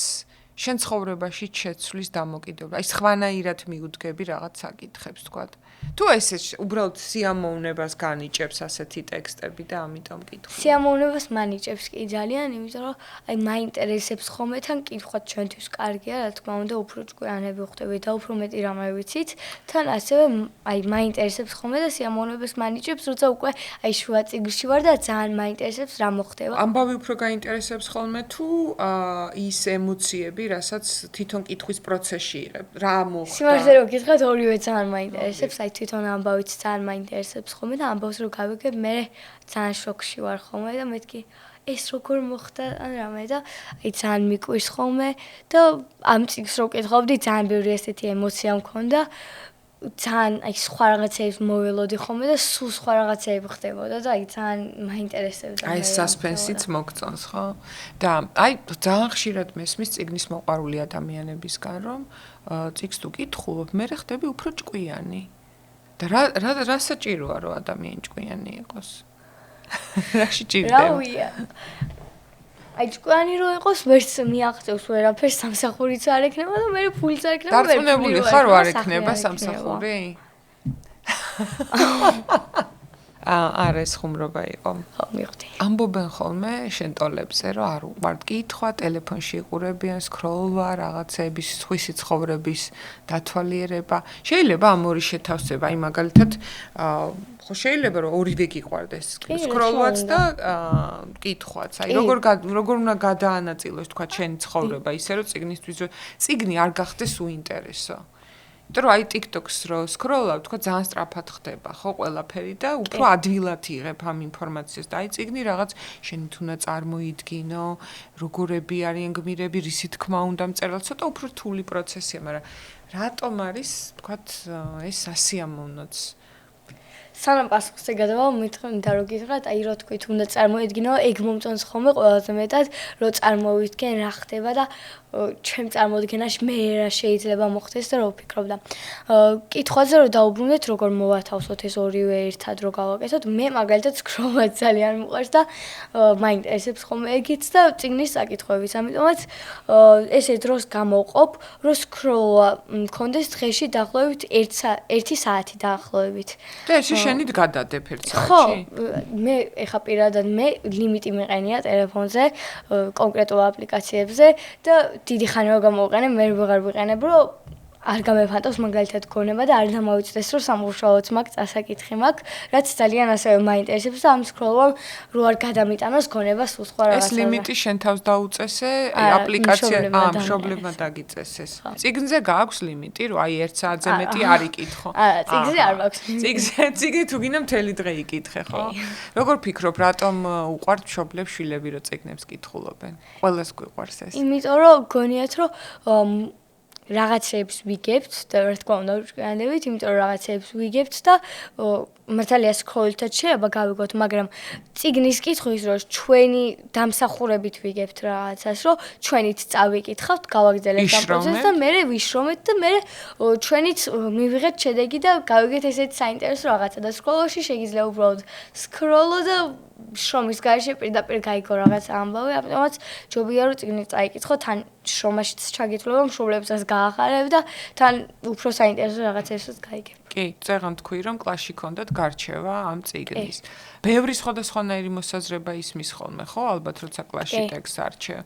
შენ ცხოვრებაში შეცვლის დამოკიდებულება. აი სხვანაირად მიუდგები რაღაც საკითხებს, თქვა. თუ ესე უბრალოდ სიამოვნებას განიჭებს ასეთი ტექსტები და ამიტომ კითხვა. სიამოვნებას მანიჭებს კი ძალიან, იმიტომ რომ აი მაინტერესებს ხოლმე თან კითხვა ჩვენთვის კარგია, რა თქმა უნდა, უფრო ჭკვიანები ვხდებით და უფრო მეტი რამე ვიცით, თან ასევე აი მაინტერესებს ხოლმე და სიამოვნებას მანიჭებს, როცა უკვე აი შუა წიგნში ვარ და ძალიან მაინტერესებს რა მოხდება. ამბავი უფრო გაინტერესებს ხოლმე თუ ის ემოციები, რასაც თვითონ კითხვის პროცესში იღებ, რა მოხდა? სიმართლე რომ გითხრათ, ორივე ძალიან მაინტერესებს, აი თვითონ ამბავიც ძალიან მაინტერესებს ხოლმე და ამბავს რო გავიგებ, მე ძალიან შოკში ვარ ხოლმე და მეთქი ეს როგორ მოხდა ან რამე და აი ძალიან მიკვირს ხოლმე და ამ წიგნს რო კითხავდი, ძალიან ბევრი ესეთი ემოცია მქონდა. ძალიან აი სხვა რაღაცებს მოველოდი ხოლმე და სულ სხვა რაღაცები ხდებოდა და აი ძალიან მაინტერესებდა. აი სასპენსიც მოგწონს, ხო? და აი ძალიან ხშირად მესმის წიგნის მოყვარული ადამიანებისგან, რომ წიგნს თუ კითხულობ, მე ხდები უფრო ჭკვიანი. და რა საჭიროა რომ ადამიანი ჭკვიანი იყოს? რა შეჭირდება? რავია. აი ჭკვიანი რო იყოს, ვერც მიაღწევს ვერაფერს, სამსახურიც არ ექნება და მე ფულიც არ ექნება. დარწმუნებული ხარ, არ ექნება სამსახური? არა, ეს ხუმრობა იყო. ხო, მივხვდი. ამბობენ ხოლმე შენ ტოლებზე, რომ არ უყვართ კითხვა, ტელეფონში იყურებიან, სკროლვა, რაღაცების, სხვისი ცხოვრების დათვალიერება. შეიძლება ამ ორი შეთავსება, აი მაგალითად, ხო შეიძლება რომ ორივე გიყვარდეს, სკროლვაც და კითხვაც. აი როგორ უნდა გადაანაწილოს თქვა შენი ცხოვრება, ისე რომ წიგნი არ გახდეს უინტერესო. იმიტომ რომ აი TikTok-ს რო სკროლავ, თქვა ძალიან სწრაფად ხდება, ხო, ყველაფერი და უფრო ადვილად იღებ ამ ინფორმაციას და აი წიგნი რაღაც შენი თუნდა წარმოიდგინო, როგორები არიან გმირები, რისი თქმა უნდა მწერალ, ცოტა უფრო რთული პროცესია, მაგრამ რატომ არის, თქვა ეს ასიამოვნოც? სანამ პასუხზე გადავალ, მითხრა რომ გითხრათ, აი რო თქვით, უნდა წარმოედგინო, ეგ მომწონს ხოლმე ყველაზე მეტად, რომ წარმოვიდგენ რა ხდება და ჩემ წარმოდგენაში მე რა შეიძლება მოხდეს და რა ვფიქრობ და კითხვაზე რომ დაუბრუნდეთ, როგორ მოვათავსოთ ეს ორივე ერთად რო გავაკეთოთ, მე მაგალითად სკროლვა ძალიან მიყვარს და მაინტერესებს ხოლმე ეგიც და წიგნის საკითხებიც, ამიტომაც ესე დროს გამოვყოფ, რომ სკროლვა მქონდეს დღეში დაახლოებით 1 საათი დაახლოებით. და ესე შენით გადადებ 1 საათში? ხო, მე ეხა პირადად მე ლიმიტი მეყენია ტელეფონზე, კონკრეტულ აპლიკაციებზე და დიდი ხანი რომ გამოვიყენე, მე ვეღარ ვიყენებ, რომ არ გამეფანტავს მაგალითად გონება და არ დამავიწყდეს, რომ სამუშაოც მაქვს, წასაკითხი მაქვს, რაც ძალიან ასევე მაინტერესებს და ამ სკროლვამ რო არ გადამიტანოს გონება სულ სხვა რაღაცა. ეს ლიმიტი შენ თავს დაუწესე, აპლიკაცია, მშობლებმა დაგიწესეს. წიგნზე გააქვს ლიმიტი, რომ აი 1 საათზე მეტი არ იკითხო. წიგნზე არ მაქვს. წიგნი თუ გინდა მთელი დღე იკითხე, ხო? როგორ ფიქრობ, რატომ უყვართ მშობლებს შვილები რო წიგნებს კითხულობენ? ყველას გვიყვარს ეს. იმიტომ რომ გონიათ რომ რაღაცებს ვიგებთ და რა თქმა უნდა ვჭკვიანდებით, იმიტომ რომ რაღაცებს ვიგებთ და მართალია სკროლითაც შეიძლება გავიგოთ, მაგრამ წიგნის კითხვის დროს ჩვენი დამსახურებით ვიგებთ რაღაცას, რომ ჩვენით წავიკითხავთ, გავაგრძელებთ ამ პროცესს და მე ვიშრომეთ და მე ჩვენით მივიღეთ შედეგი და გავიგეთ ესეთი საინტერესო რაღაცა და სკროლში შეგიძლია უბრალოდ სკროლო და შრომის გარეშე პირდაპირ გაიგო რაღაც ამბავი, ამიტომაც ჯობია რომ წიგნი წაიკითხო, თან შრომაშიც ჩაგითვლება, მშობლებსაც გაახარებ და თან უფრო საინტერესო რაღაცებსაც გაიგებ. კი, წეგან თქვი რომ კლასში ქონდათ გარჩევა ამ წიგნის. ბევრი სხვადასხვანაირი მოსაზრება ისმის ხოლმე, ხო, ალბათ როცა კლასში ტექსტს არჩევ.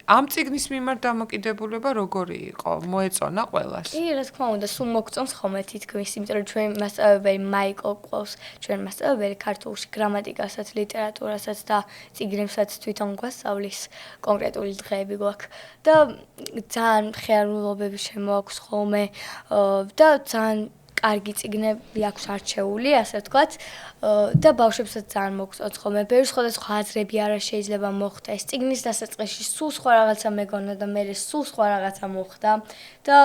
ამ წიგნის მიმართ დამოკიდებულება როგორი იყო? მოეწონა ყველას? კი, რა თქმა უნდა, სულ მოგწონს ხოლმე თითქმის, იმიტომ რომ ჩვენ მასწავლებელი მაიკო ყავს, ჩვენ მასწავლებელი ქართულში გრამატიკასაც, ლიტერატურასაც და წიგნებსაც თვითონ გვასწავლის, კონკრეტული დღეები გვაქვს და ძალიან ხერულობები შემოაქვს ხოლმე და ძალიან კარგი წიგნები აქვს არჩეული, ასე ვთქვათ, და ბავშვებსაც ძალიან მოგწონს ხოლმე. ბევრი სხვადასხვა აზრები არა შეიძლება მოხდეს. წიგნის დასაწყისში სულ სხვა რაღაცა მეგონა და მე სულ სხვა რაღაცა მოხდა და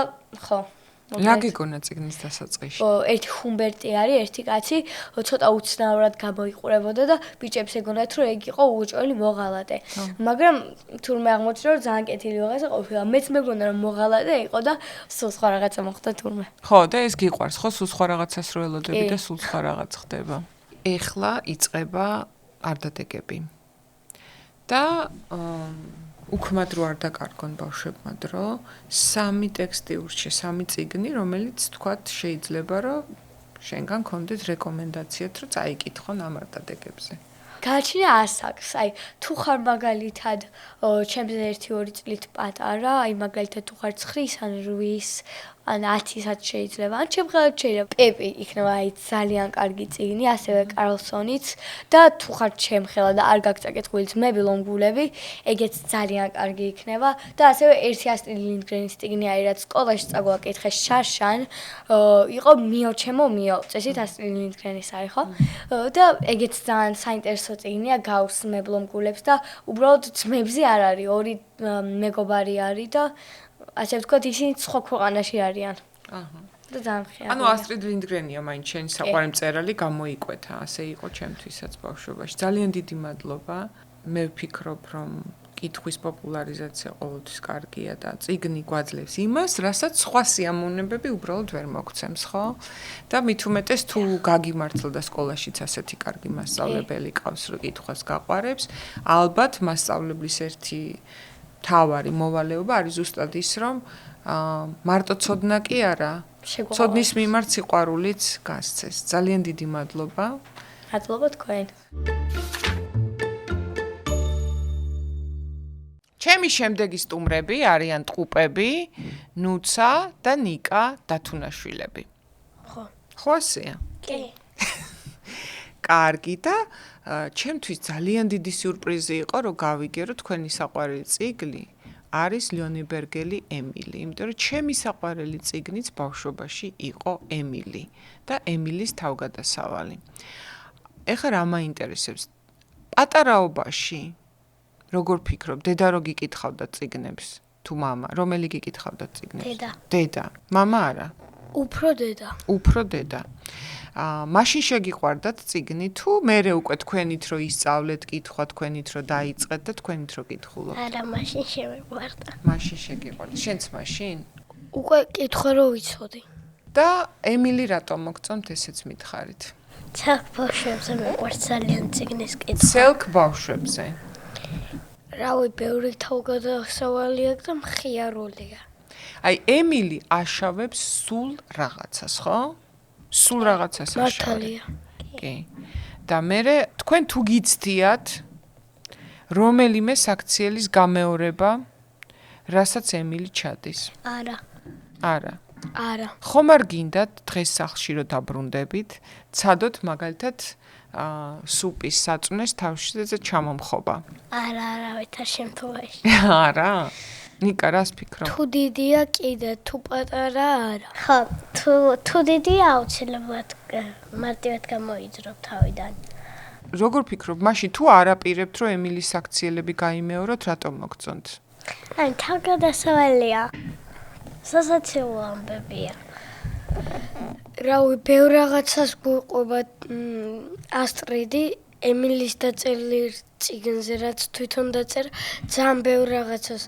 ხო. რა გიგონა წიგნის დასაწყისში? ერთი ჰუმბერტი არის, ერთი კაცი, ცოტა უცნაურად გამოიყურებოდა და ბიჭებს ეგონათ, რომ ეგ იყო უოჭველი მოღალატე. მაგრამ თურმე აღმოჩნდა, რომ ძალიან კეთილი ვიღაცა ყოფილა. მეც მეგონა, რომ მოღალატე იყო და სულ სხვა რაღაცა მოხდა თურმე. ხო, და ეს გიყვარს, ხო, სულ სხვა რაღაცას რო ელოდები და სულ სხვა რაღაც ხდება. ეხლა იწყება არდადეგები. და უქმად რო არ დაკარგონ ბავშვებმა დრო, 3 ტექსტი ურჩე, 3 წიგნი, რომელიც თქვათ შეიძლება რომ შენგან გქონდეს რეკომენდაციათ, რომ წაიკითხონ ამ არდადეგებზე. გააჩინა ასაკს, აი თუ ხარ მაგალითად ჩემზე 1-2 წლით პატარა, აი მაგალითად თუ ხარ 9 ან 8 ან 10-საც შეიძლება, ან შემღერად შეიძლება პეპი იქნება აი ძალიან კარგი წიგნი, ასევე კარლსონიც და თუ ხარ შემხელა და არ გაქვს წაკითხული ძმები ლონგულები, ეგეც ძალიან კარგი იქნება და ასევე ერთი ასტრიდ ლინდგრენის წიგნი არის, რაც სკოლაში წაგვაკითხე შარშან, იყო მიო ჩემო მიო, წესით ასტრიდ ლინდგრენის არის, ხო? და ეგეც ძალიან საინტერესო წიგნია, გავს ძმებ ლონგულებს და უბრალოდ ძმებზე არ არის, 2 მეგობარი არის და ასე ვთქვათ, ისინი სხვა ქვეყანაში არიან. აჰა. და ძალიან ხეა. ანუ ასტრიდ ლინდგრენია მაინც შენი საყვარელი მწერალი გამოიკვეთა, ასე იყო ჩემთვისაც ბავშვობაში. ძალიან დიდი მადლობა. მე ვფიქრობ, რომ კითხვის პოპულარიზაცია ყოველთვის კარგია და წიგნი გვაძლევს იმას, რასაც სხვა სიამოვნებები უბრალოდ ვერ მოგცემს, ხო? და მით უმეტეს თუ გაგიმართლდა სკოლაშიც ასეთი კარგი მასწავლებელი ყავს, რომ კითხვას გაყვარებს, ალბათ მასწავლებლის ერთი თავარი მოვალეობა არის ზუსტად ის, რომ მარტო ცოდნა კი არა, ცოდნის მიმართ სიყვარულიც გასცეს. ძალიან დიდი მადლობა. მადლობა თქვენ. ჩემი შემდეგი სტუმრები არიან ტყუპები, ნუცა და ნიკა დათუნაშვილები. ხო. ხო ასეა? კი. კარგი და ჩემთვის ძალიან დიდი სიურპრიზი იყო, რომ გავიგე, რომ თქვენი საყვარელი წიგნი არის ლიონებერგელი ემილი, იმიტომ რომ ჩემი საყვარელი წიგნიც ბავშვობაში იყო ემილი და ემილის თავგადასავალი. ეხლა რა მაინტერესებს? პატარაობაში როგორ ფიქრობ, დედა რო გიკითხავდა წიგნებს თუ მამა, რომელი გიკითხავდა წიგნებს? დედა. დედა. მამა არა. უფრო დედა. უფრო დედა. მაშინ შეგიყვარდათ წიგნი თუ მერე უკვე თქვენით რო ისწავლეთ კითხვა, თქვენით რო დაიწყეთ და თქვენით რო კითხულობთ? არა, მაშინ შემეყვარდა. მაშინ შეგიყვარდა. შენც მაშინ? უკვე კითხვა რო ვიცოდი. და ემილი რატომ მოგწონთ ესეც მითხარით? ცალკ ბავშვებზე მეყვარს ძალიან წიგნის კითხვა. ცელკ ბავშვებზე. რავი, ბევრი თავგადასავალი აქვს და მხიარულია. აი ემილი აშავებს სულ რაღაცას, ხო? სულ რაღაცას აშავებს. მართალია. კი. და მე თქვენ თუ გიცდიათ რომელიმე საქციელის გამეორება, რასაც ემილი ჩადის? არა. არა. არა. ხომ არ გინდათ დღეს სახლში რომ დაბრუნდებით, ცადოთ მაგალითად სუპის საწუნეს თავში და ჩამომხობა? არა, არავითარ შემთხვევაში. არა? ნიკა, რას ფიქრობ? თუ დიდია კიდე, თუ პატარა არა. ხო, თუ დიდია აუცილებლად მარტივად გამოიძრობ თავიდან. როგორ ფიქრობ, მაშინ თუ არაპირებთ რომ ემილის საქციელები გაიმეოროთ, რატომ მოგწონთ? აი, თავგადასავალია. სასაცილო ამბებია. რავი, ბევრ რაღაცას გვიყვება ასტრიდი ემილის დაწერილი წიგნზე, რაც თვითონ დაწერა, ძალიან ბევრ რაღაცას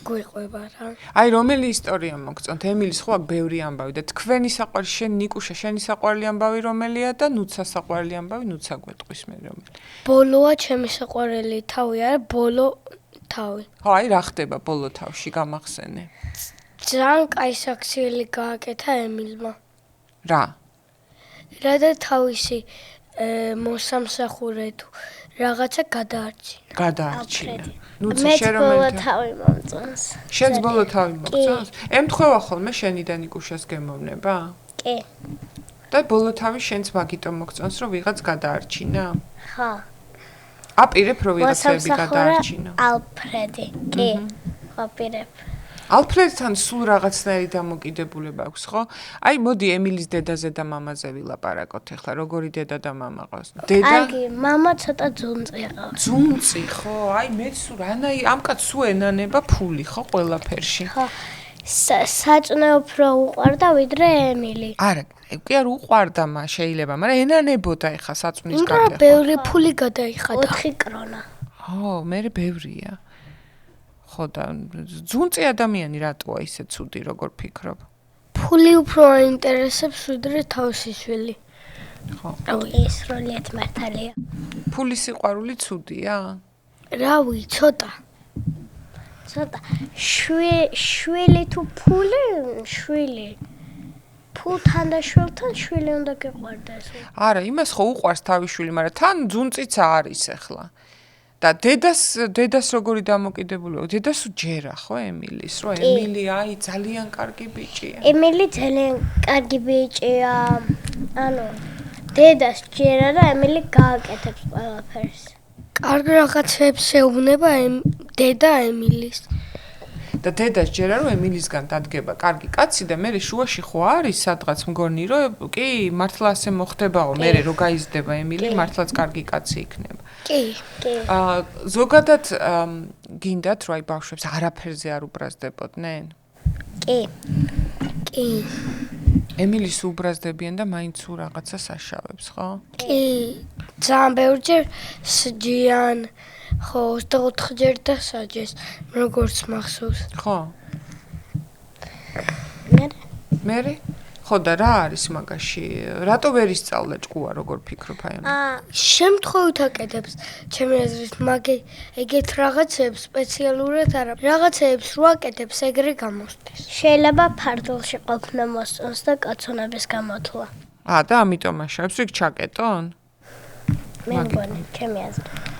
გვიყვება რა. აი, რომელი ისტორია მოგწონთ? ემილის ხო აქვს ბევრი ამბავი და თქვენი საყვარელი შენ ნიკუშა, შენი საყვარელი ამბავი რომელია და ნუცა საყვარელი ამბავი ნუცა გვეტყვის მე რომელი? ბოლოა ჩემი საყვარელი თავი არა, ბოლო თავი. ხო, აი რა ხდება ბოლო თავში გამახსენე. ძალიან კაი საქციელი გააკეთა ემილმა. რა? რადა თავისი მოსამსახურე თუ რაღაცა გადაარჩინა. გადაარჩინა. ნუცა მეც შენ ბოლო რომელი? თავი მომწონს. შენც ბოლო თავი მოგწონს? ემთხვევა ხოლმე შენი და ნიკუშას გემოვნება? კი. და ბოლო თავი შენც მაგიტომ მოგწონს, რომ ვიღაც გადაარჩინა? ხო. აპირებ რომ ვიღაცები გადაარჩინა. ალფრედი. კი. აპირებ. ალფრედთან სულ რაღაცნაირი დამოკიდებულება აქვს, ხო? აი, მოდი ემილის დედაზე და მამაზე ვილაპარაკოთ ახლა, როგორი დედა და მამა ყავს. დედა აგი, მამა ცოტა ძუნწი ყავს. ძუნწი, ხო? აი, მეც რანაი ამ კაცს სულ ენანება ფული, ხო, ყველაფერში. ხო. საჭნე უფრო უყვარდა ვიდრე ემილი. არა, კი არ უყვარდა მა შეიძლება, მაგრამ ენანებოდა ახლა საწუნის იმიტომ გარდა. რომ ბევრი ფული გადაიხადა. 4 კრონა. ხო, მე ბევრია. ხო და ძუნწი ადამიანი რატოა ისე ცუდი, როგორ ფიქრობ? ფული უფრო აინტერესებს ვიდრე თავისი შვილი. ხო. ის სრულიად მართალია. ფულის სიყვარული ცუდია? რავი, ცოტა. ცოტა შვილი თუ ფული, შვილი. ფულთან და შვილთან შვილი უნდა გეყვარდეს. არა, იმას ხო უყვარს თავი შვილი, მაგრამ თან ძუნწიც არის ახლა. და დედას როგორი დამოკიდებულება? დედას უჯერა ხო ემილის, რომ ემილი აი ძალიან კარგი ბიჭია. ემილი ძალიან კარგი ბიჭია. ანუ დედას ჯერა და ემილი გააკეთებს ყველაფერს. კარგ რაღაცებს ეუბნება დედა ემილის. და დედას ჯერა რომ ემილისგან დადგება კარგი კაცი და მე შუაში ხო არის სადღაც მგონი რომ კი მართლა ასე მოხდებაო მე რო გაიზრდება ემილი მართლაც კარგი კაცი იქნება. კი. კი. ზოგადად გინდათ რომ აი ბავშვებს არაფერზე არ უბრაზდებოდნენ? კი. კი. ემილის უბრაზდებიან და მაინც უ რაღაცას აშავებს, ხო? კი. ძალიან ბევრჯერ სჯიან ხო 24 ჯერ დასაჯეს როგორც მახსოვს ხო მე ხო და რა არის მაგაში რატო ვერ ისწავლა ჭკუა როგორ ფიქრობ აი ამ შემთხვევით აკეთებს ჩემი აზრით ეგეთ რაღაცებს სპეციალურად არა რაღაცებს რო აკეთებს ეგრე გამოსდეს შეიძლება ფარდულში ყოფნა მოსწონს და კაცონების გამოთვლა და ამიტომ აშავებს იქ ჩაკეტონ მე მგონი ჩემი აზრით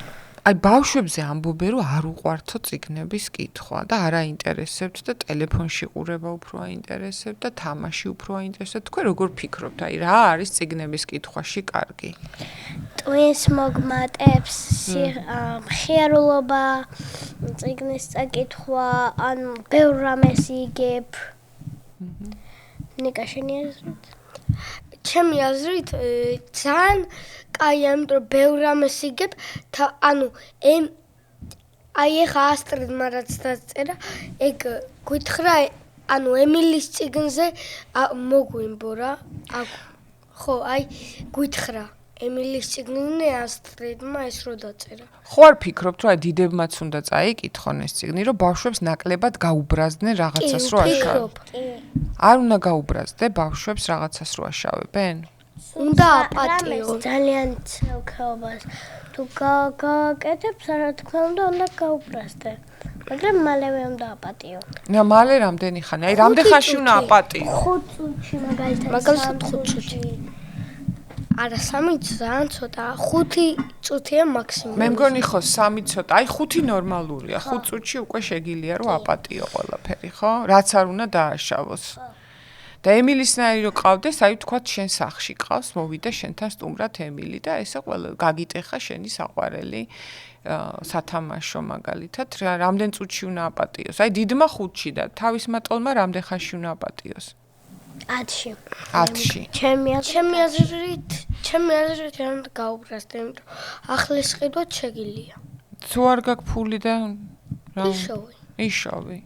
აი ბავშვებზე ამბობენ რომ არ უყვართო წიგნების კითხვა და არ აინტერესებთ და ტელეფონში ყურება უფრო აინტერესებთ და თამაში უფრო აინტერესებთ თქვენ როგორ ფიქრობთ აი რა არის წიგნების კითხვაში კარგი ტვინს მოგმატებს მხიარულობა წიგნის წაკითხვა ან ბევრ რამეს იგებ ნიკა შენი აზრით ჩემი აზრით ძალიან კაი ამიტომ ბევრ რამეს იგებ ანუ აი ეხა ასტრიდმა რაც დაწერა ეგ გითხრა ანუ ემილის წიგნზე მოგვიმბო რა ხო აი გითხრა ემილის წიგნზე ასტრიდმა ეს რო დაწერა ხო არ ფიქრობთ რომ აი დიდებმაც უნდა წაიკითხონ ეს წიგნი რომ ბავშვებს ნაკლებად გაუბრაზდნენ რაღაცას რო აშავებენ არ უნდა გაუბრაზდე ბავშვებს რაღაცას რო აშავებენ უნდა აპატიო ძალიან ცალკეობას თუ გააკეთებს რა თქმა უნდა გაუბრაზდე მაგრამ მალევე უნდა აპატიო და მალე რამდენი ხანი აი რამდენ ხანში უნდა აპატიო 5 წუთში მაგალითად 5 წუთში არა 3 ძალიან ცოტა 5 წუთია მაქსიმუმ მე მგონი ხო 3 ცოტა აი 5 ნორმალურია 5 წუთში უკვე შეგიძლია რომ აპატიო ყველაფერი ხო რაც არ უნდა დააშავოს და ემილისნაირი რო ყავდეს, აი ვთქვათ შენ სახლში ყავს, მოვიდა შენთან სტუმრად ემილი და ესე ყველა გაგიტეხა შენი საყვარელი სათამაშო მაგალითად, რამდენ წუთში უნდა აპატიოს. აი დიდმა 5-ში და თავის მატოლმა რამდენ ხანში უნდა აპატიოს? 10-ში. 10-ში. ჩემი აზრით არ გაუბრაზდე, იმიტომ ახლეს ყიდვაც შეგიძლია. თუ არ გაქვს ფული და რა? იშოვი.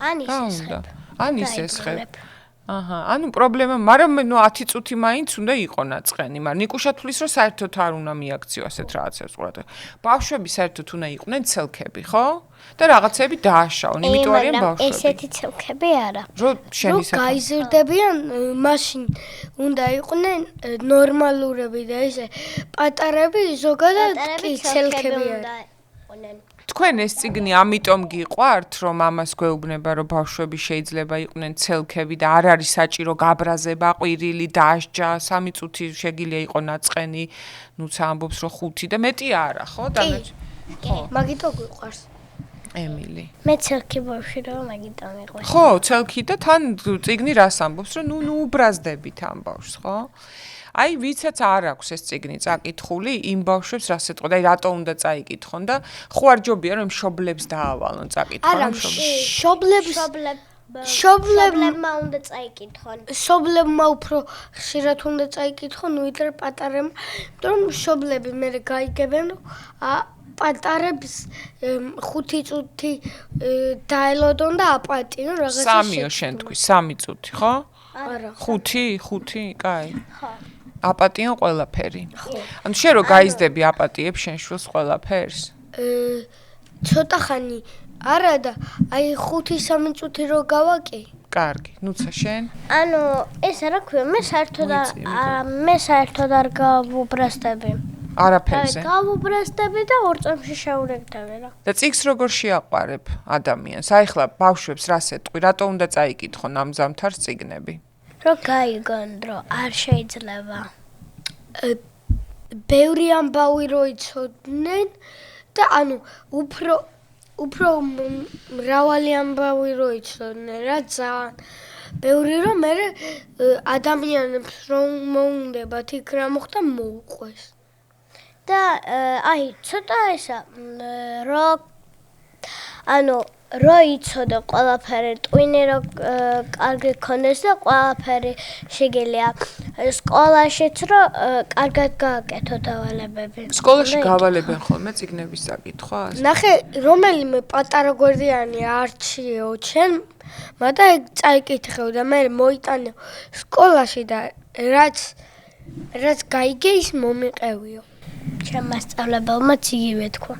ან ის ესხებ. აჰა, ანუ პრობლემა, მაგრამ ნუ 10 წუთი მაინც უნდა იყო ნაწყენი, მაგრამ ნიკუშა თulis რომ საერთოდ არ უნდა მიაქციო ასეთ რაღაცებს ყურადღება. ბავშვები საერთოდ უნდა იყვნენ ცელქები, ხო? და რაღაცები დააშავონ, იმიტომ არიან ბავშვები. ესეთი ცელქები არა. რომ გაიზრდებიან, მაშინ უნდა იყვნენ ნორმალურები და ესე პატარები ზოგადად კი ცელქები არიან. თქვენ ეს წიგნი ამიტომ გიყვართ, რომ ამას გვეუბნება, რომ ბავშვები შეიძლება იყვნენ ცელქები და არ არის საჭირო გაბრაზება, ყვირილი, დასჯა, 3 წუთი შეგიძლია იყო ნაწყენი, ნუცა ამბობს, რომ 5 და მეტი არა, ხო? ხო, მაგითო გიყვარს. ემილი. მე ცელქი ბავშვი რა, მაგითო მიყვარს. ხო, ცელქი და თან წიგნი რას ამბობს, რომ ნუ უბრაზდებით ამ ბავშვს, ხო? აი ვიცაც არ აქვს ეს წიგნი წაკითხული იმ ბავშვებს რაც ეთყოდა აი რატო უნდა წაიკითხონ და ხო არ ჯობია რომ მშობლებს დაავალონ წაკითხონ არა მშობლებმა უნდა წაიკითხონ მშობლებმა უფრო ხშირად უნდა წაიკითხონ ვიდრე პატარებმა იმიტომ რომ მშობლები მე გაიგებენ რომ პატარებს 5 წუთი დაელოდონ და აპატიონ რაღაცა 3-ო შენ თქვი 3 წუთი ხო? არა 5, კაი. ხო. აპატიონ ყველაფერი. ანუ შენ რო გაიზდები აპატიებ შენ შვილს ყველაფერს? ცოტა ხანი არა და აი 5-3 წუთი რო გავაკი. კარგი, ნუცა შენ? ანუ ეს რა ქვია, მე საერთოდ არ გავუბრაზდები. არაფერზე. გავუბრაზდები და 2 წამში შეურეკდები რა. და წიგს როგორ შეაყვარებ ადამიანს? აი ხლა ბავშვებს რას ეტყვი, რატო უნდა წაიკითხონ ამ ზამთარს წიგნები? რომ გაიგონ, რომ არ შეიძლება. ბევრი ამბავი რო იცოდნენ და ანუ უფრო მრავალი ამბავი რო იცოდნენ რა ძალიან ბევრი რომ მე ადამიანებს რომ მოუნდებათ იქ რა მოხდა მოუყვეს. და აი ცოტა ესა ანუ რო იცოდე ყველაფერი ტვინი რო კარგი ქონდეს და ყველაფერი შეგელია სკოლაშიც რო კარგად გააკეთო დავალებები. სკოლაში გავალებენ ხოლმე წიგნების საკითხვას? ნახე რომელიმე პატარა გვერდიანი არჩიეო ჩემ მაგრამ ეგ წაიკითხეო და მე მოიტანე სკოლაში და რაც გაიგე ის მომიყევიო. ჩემ მასწავლებელმა იგივე თქვა.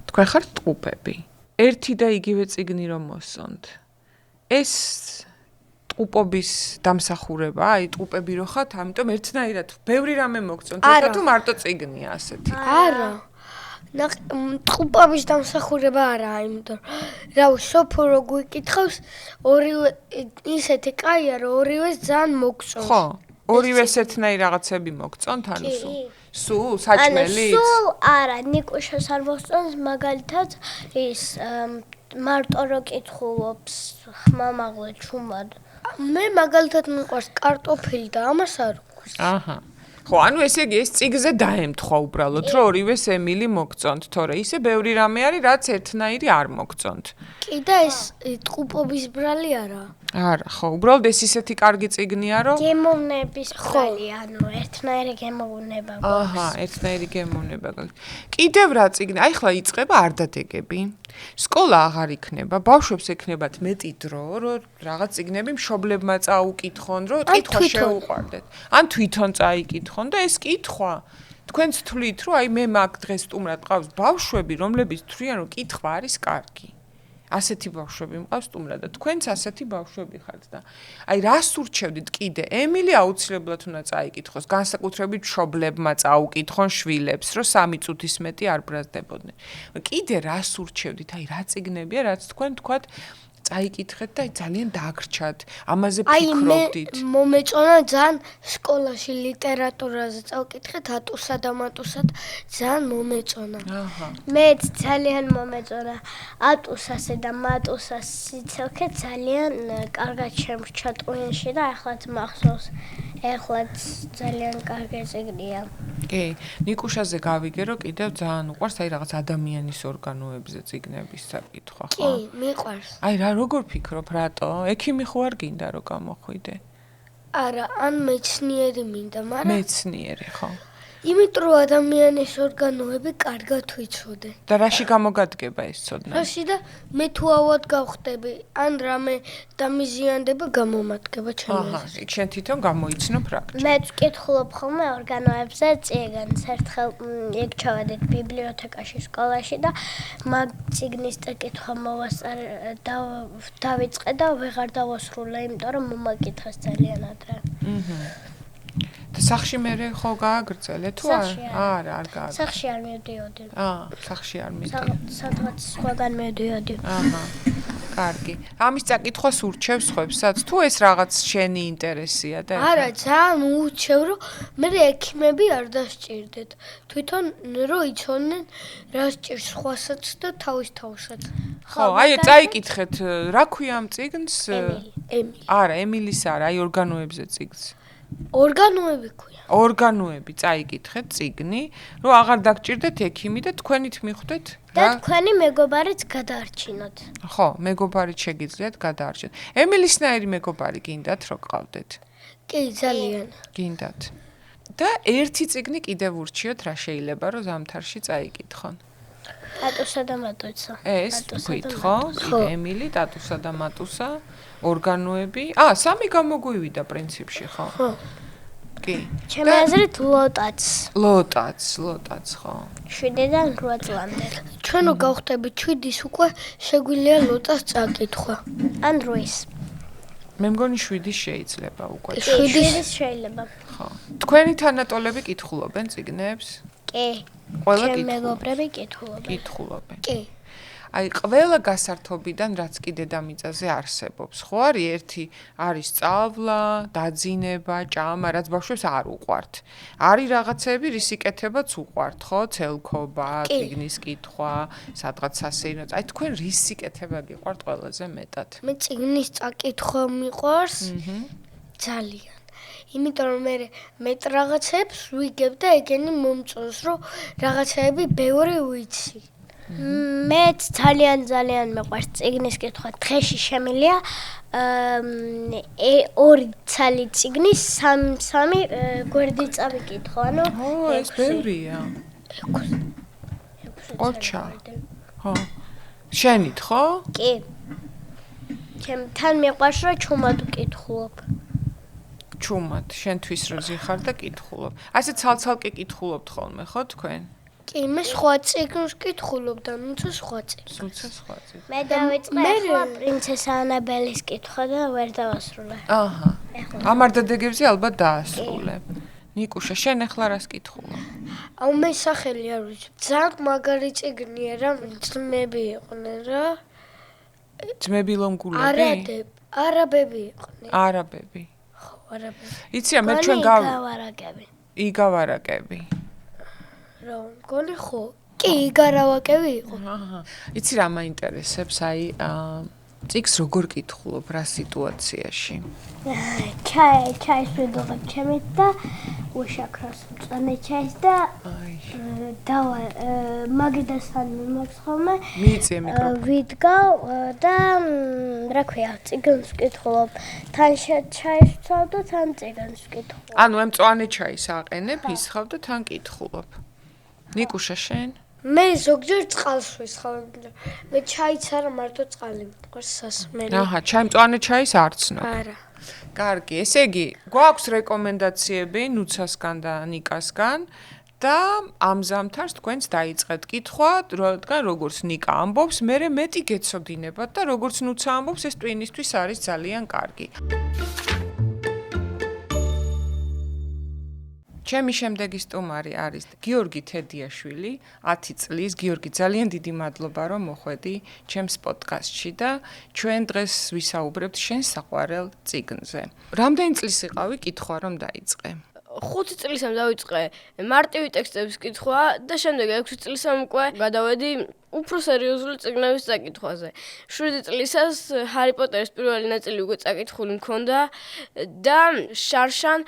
თქვენ ხართ ტყუპები. ერთი და იგივე წიგნი რომ მოსწონთ. ეს ტყუპობის დამსახურება, აი ტყუპები რო ხართ, ამიტომ ერთნაირად ბევრი რამე მოგწონთ, ეხლა თუ მარტო წიგნია ასეთი. არა. ტყუპობის დამსახურება არა, იმიტომ რა სოფო რო გვიკითხავს, ორივე ისეთი კაია, რომ ორივეს ძალიან მოგწონს. ხო, ორივეს ერთნაირი რაღაცები მოგწონთ, ანუ სულ საჭმელიც? სულ არა, ნიკუშას არ მოსწონს, მაგალითად ის მარტო რო კითხულობს ხმამაღლა ჩუმად. მე მაგალითად მიყვარს კარტოფილი და ამას არ ვქვის. აჰა. ხო, ანუ ესე იგი ეს წიგზე დაემთხვა უბრალოდ, რომ ორივეს ემილი მოგწონთ, თორე ისე ბევრი რამე არის, რაც ერთნაირი არ მოგწონთ. კი და ეს ტყუპობის ბრალი არა. არა, ხო, უბრალოდ ეს ისეთი კარგი წიგნია, რომ გემოვნების ბრალი, ანუ ერთნაირი გემოვნება გვაქვს. აჰა, ერთნაირი გემოვნება გაქვს. კიდევ რა წიგნი? აი ხლა იწყება არდადეგები. სკოლა აღარ იქნება, ბავშვებს ექნებათ მეტი დრო, რომ რაღაც წიგნები მშობლებმა წაუკითხონ, რომ კითხვა შეუყვარდეთ. ან თვითონ წაიკითხონ და ეს კითხვა თქვენც თვლით, რომ აი მე მაგ დღეს სტუმრად ყავს ბავშვები, რომლებიც თვლიან, რომ კითხვა არის კარგი. ასეთი ბავშვები მყავს სტუმრად და თქვენც ასეთი ბავშვები ხართ და აი რას ურჩევდით კიდე? ემილი აუცილებლად უნდა წაიკითხოს, განსაკუთრებით მშობლებმა წაუკითხონ შვილებს, რომ 3 წუთის მეტი არ ბრაზდებოდნენ. კიდე რას ურჩევდით? აი რა წიგნებია, რაც თქვენ თქვათ წაიკითხეთ და ძალიან დააგრჩათ, ამაზე ფიქრობდით. აი მე მომეწონა ძალიან სკოლაში ლიტერატურაზე წავკითხეთ ატუსა და მატუსა ძალიან მომეწონა. აჰა. მეც ძალიან მომეწონა ატუსასე და მატუსას სიცოცხლე ძალიან კარგად შემრჩა ტყუილში და ახლაც მახსოვს. ახლაც ძალიან კარგი წიგნია. კი, ნიკუშაზე გავიგე, რომ კიდევ ძალიან უყვარს აი რაღაც ადამიანის ორგანოებზე წიგნების საკითხვა, ხო? კი, მიყვარს. აი რა როგორ ფიქრობ, რატო? ექიმი ხო არ გინდა რომ გამოხვიდე? არა, ან მეცნიერი მინდა, მაგრამ მეცნიერი, ხო? იმიტომ რომ ადამიანის ორგანოები კარგად ვიცოდე. და რაში გამოგადგება ეს ცოდნა? რაში და მე თუ ავად გავხდები, ან რამე დამიზიანდება გამომადგება ჩემი აჰა, იქ შენ თვითონ გამოიცნობ ფრაქცია. მეც ვკითხულობ ხოლმე ორგანოებზე წიგნს. ერთხელ იქ ჩავედით ბიბლიოთეკაში სკოლაში და მაგ წიგნის წაკითხვა დავიწყე და ვეღარ დავასრულე, იმიტომ რომ მომაკითხეს ძალიან ადრე. და სახში მე ხო გააგრძელე თუ არა, არ გააგრძელე. სახში არ მივდიოდი. სახში არ მივდიოდი. სადღაც სხვაგან მივდიოდი. აჰა. კარგი. ამის წაკითხვას ურჩევს ხვებსაც თუ ეს რაღაც შენი ინტერესია და არა, ძალიან ურჩევ, რომ მე ექიმები არ დასჭირდეთ. თვითონ რო იცოდნენ რა სჭირს სხვასაც და თავის თავსაც. ხო, აი წაიკითხეთ, რა ქვია ამ წიგნს? ემილი. არა, ემილის არა, აი ორგანოებზე წიგნს. ორგანოები ქვია. ორგანოები წაიკითხეთ წიგნი, რომ აღარ დაგჭირდეთ ექიმი და თქვენით მიხვდეთ და თქვენი მეგობარიც გადაარჩინოთ. ხო, მეგობარიც შეგიძლიათ გადაარჩინოთ. ემილისნაირი მეგობარი გინდათ რო გყავდეთ? კი, ძალიან. გინდათ. და ერთი წიგნი კიდევ ურჩიოთ, რა შეიძლება რომ ზამთარში წაიკითხონ. ტატუსა და მატუსა. ეს თქვით, ხო? ემილი, ტატუსა და მატუსა, ორგანოები. სამი გამოგვივიდა პრინციპში, ხო? ხო. კი. ჩემი აზრით ლოტაც. ლოტაც, ხო. 7-დან 8 წლამდე. ჩვენო გავხდებით 7-ის უკვე შეგვიძლია ლოტას წაკითხვა. ან 8-ის. მე მგონი 7-ის შეიძლება უკვე. 7-ის შეიძლება. ხო. თქვენი თანატოლები კითხულობენ წიგნებს? კი. ყველა ჩემი მეგობრები კითხულობენ. კითხულობენ. კი. აი ყველა გასართობიდან რაც კიდე დამიწაზე არსებობს, ხო არის ერთი არის სწავლა, დაძინება, ჭამა, რაც ბავშვებს არ უყვართ. არის რაღაცები, რის იკეთებაც უყვართ, ხო? ცელქობა, წიგნის კითხვა, სადღაც სასეირნო. აი თქვენ რის იკეთება გიყვართ ყველაზე მეტად? მე წიგნის წაკითხვა მიყვარს. ძალიან. იმიტომ რომ მე რაღაცებს ვიგებ და ეგენი მომწონს, რომ რაღაცები ბევრი ვიცი. მეც ძალიან მიყვარს წიგნის კითხვა. დღეში შემილია 2 ცალი წიგნის 3 გვერდი წავიკითხო. ანუ ეს ბევრია. 6. ოჩა. ხო. შენით, ხო? კი. ჩემთან მიყვარს რომ ჩუმად ვკითხულობ. ჩუმად, შენთვის რო ზიხარ და კითხულობ. ასე ცალ-ცალკე კითხულობთ ხოლმე, ხო თქვენ? კი, მე სხვა წიგნს კითხულობდა, ნუცა სხვა წიგნს. თუმცა სხვა წიგნი. მე დავიწყე ახლა პრინცესა ანაბელის კითხვა და ვერ დავასრულე. აჰა. ამარდადეგებზე ალბათ დაასრულებ. ნიკუშა, შენ ახლა რას კითხულობ? აუ მე სახელი არ ვიცი. ძალიან მაგარი წიგნია რა, ძმები იყვნენ რა. ძმები ლომგულები? არაბები იყვნენ. არაბები. ხო, არაბები. იცი მე ჩვენ გავარაგები. იგავარაკები. რა, მგონი ხო. კი, იგარავაკები იყო. აჰა. იცი რა მაინტერესებს, აი წიგს როგორ კითხულობ რა სიტუაციაში? ჩაის ვიდოღებ ჩემით და უშაქროს მწვანე ჩაის და დავა მაგიდასთან მიმაქვს ხოლმე მიიწე მიკროფონი. ვიდგავ და რა ქვია წიგნს ვკითხულობ თან ჩაის ვცავ და თან წიგნს ვკითხულობ. ანუ ამ მწვანე ჩაის აყენებ, ისხავ და თან კითხულობ. ნიკუშა შენ? მე ზოგჯერ წყალს ვისხავ. მე ჩაიც არა, მარტო წყალი მყავს სასმელი. აჰა, მწვანე ჩაის არ ცნობ. არა. კარგი, ესე იგი, გვაქვს რეკომენდაციები ნუცასგან და ნიკასგან და ამ ზამთარს თქვენს დაიწყეთ კითხვა, რადგან როგორც ნიკა ამბობს, მე მეტი გეცოდინებათ და როგორც ნუცა ამბობს, ეს ტვინისთვის არის ძალიან კარგი. ჩემი შემდეგი სტუმარი არის გიორგი თედიაშვილი, 10 წლის. გიორგი, ძალიან დიდი მადლობა, რომ მოხვედი ჩემს პოდკასტში და ჩვენ დღეს ვისაუბრებთ შენ საყვარელ წიგნზე. რამდენი წლის იყავი კითხვა რომ დაიწყე? 5 წლისამ დავიწყე მარტივი ტექსტების კითხვა და შემდეგ 6 წლისამ უკვე გადავედი უფრო სერიოზული წიგნების წაკითხვაზე. 7 წლისას ჰარი პოტერის პირველი ნაწილი უკვე წაკითხული მქონდა და შარშან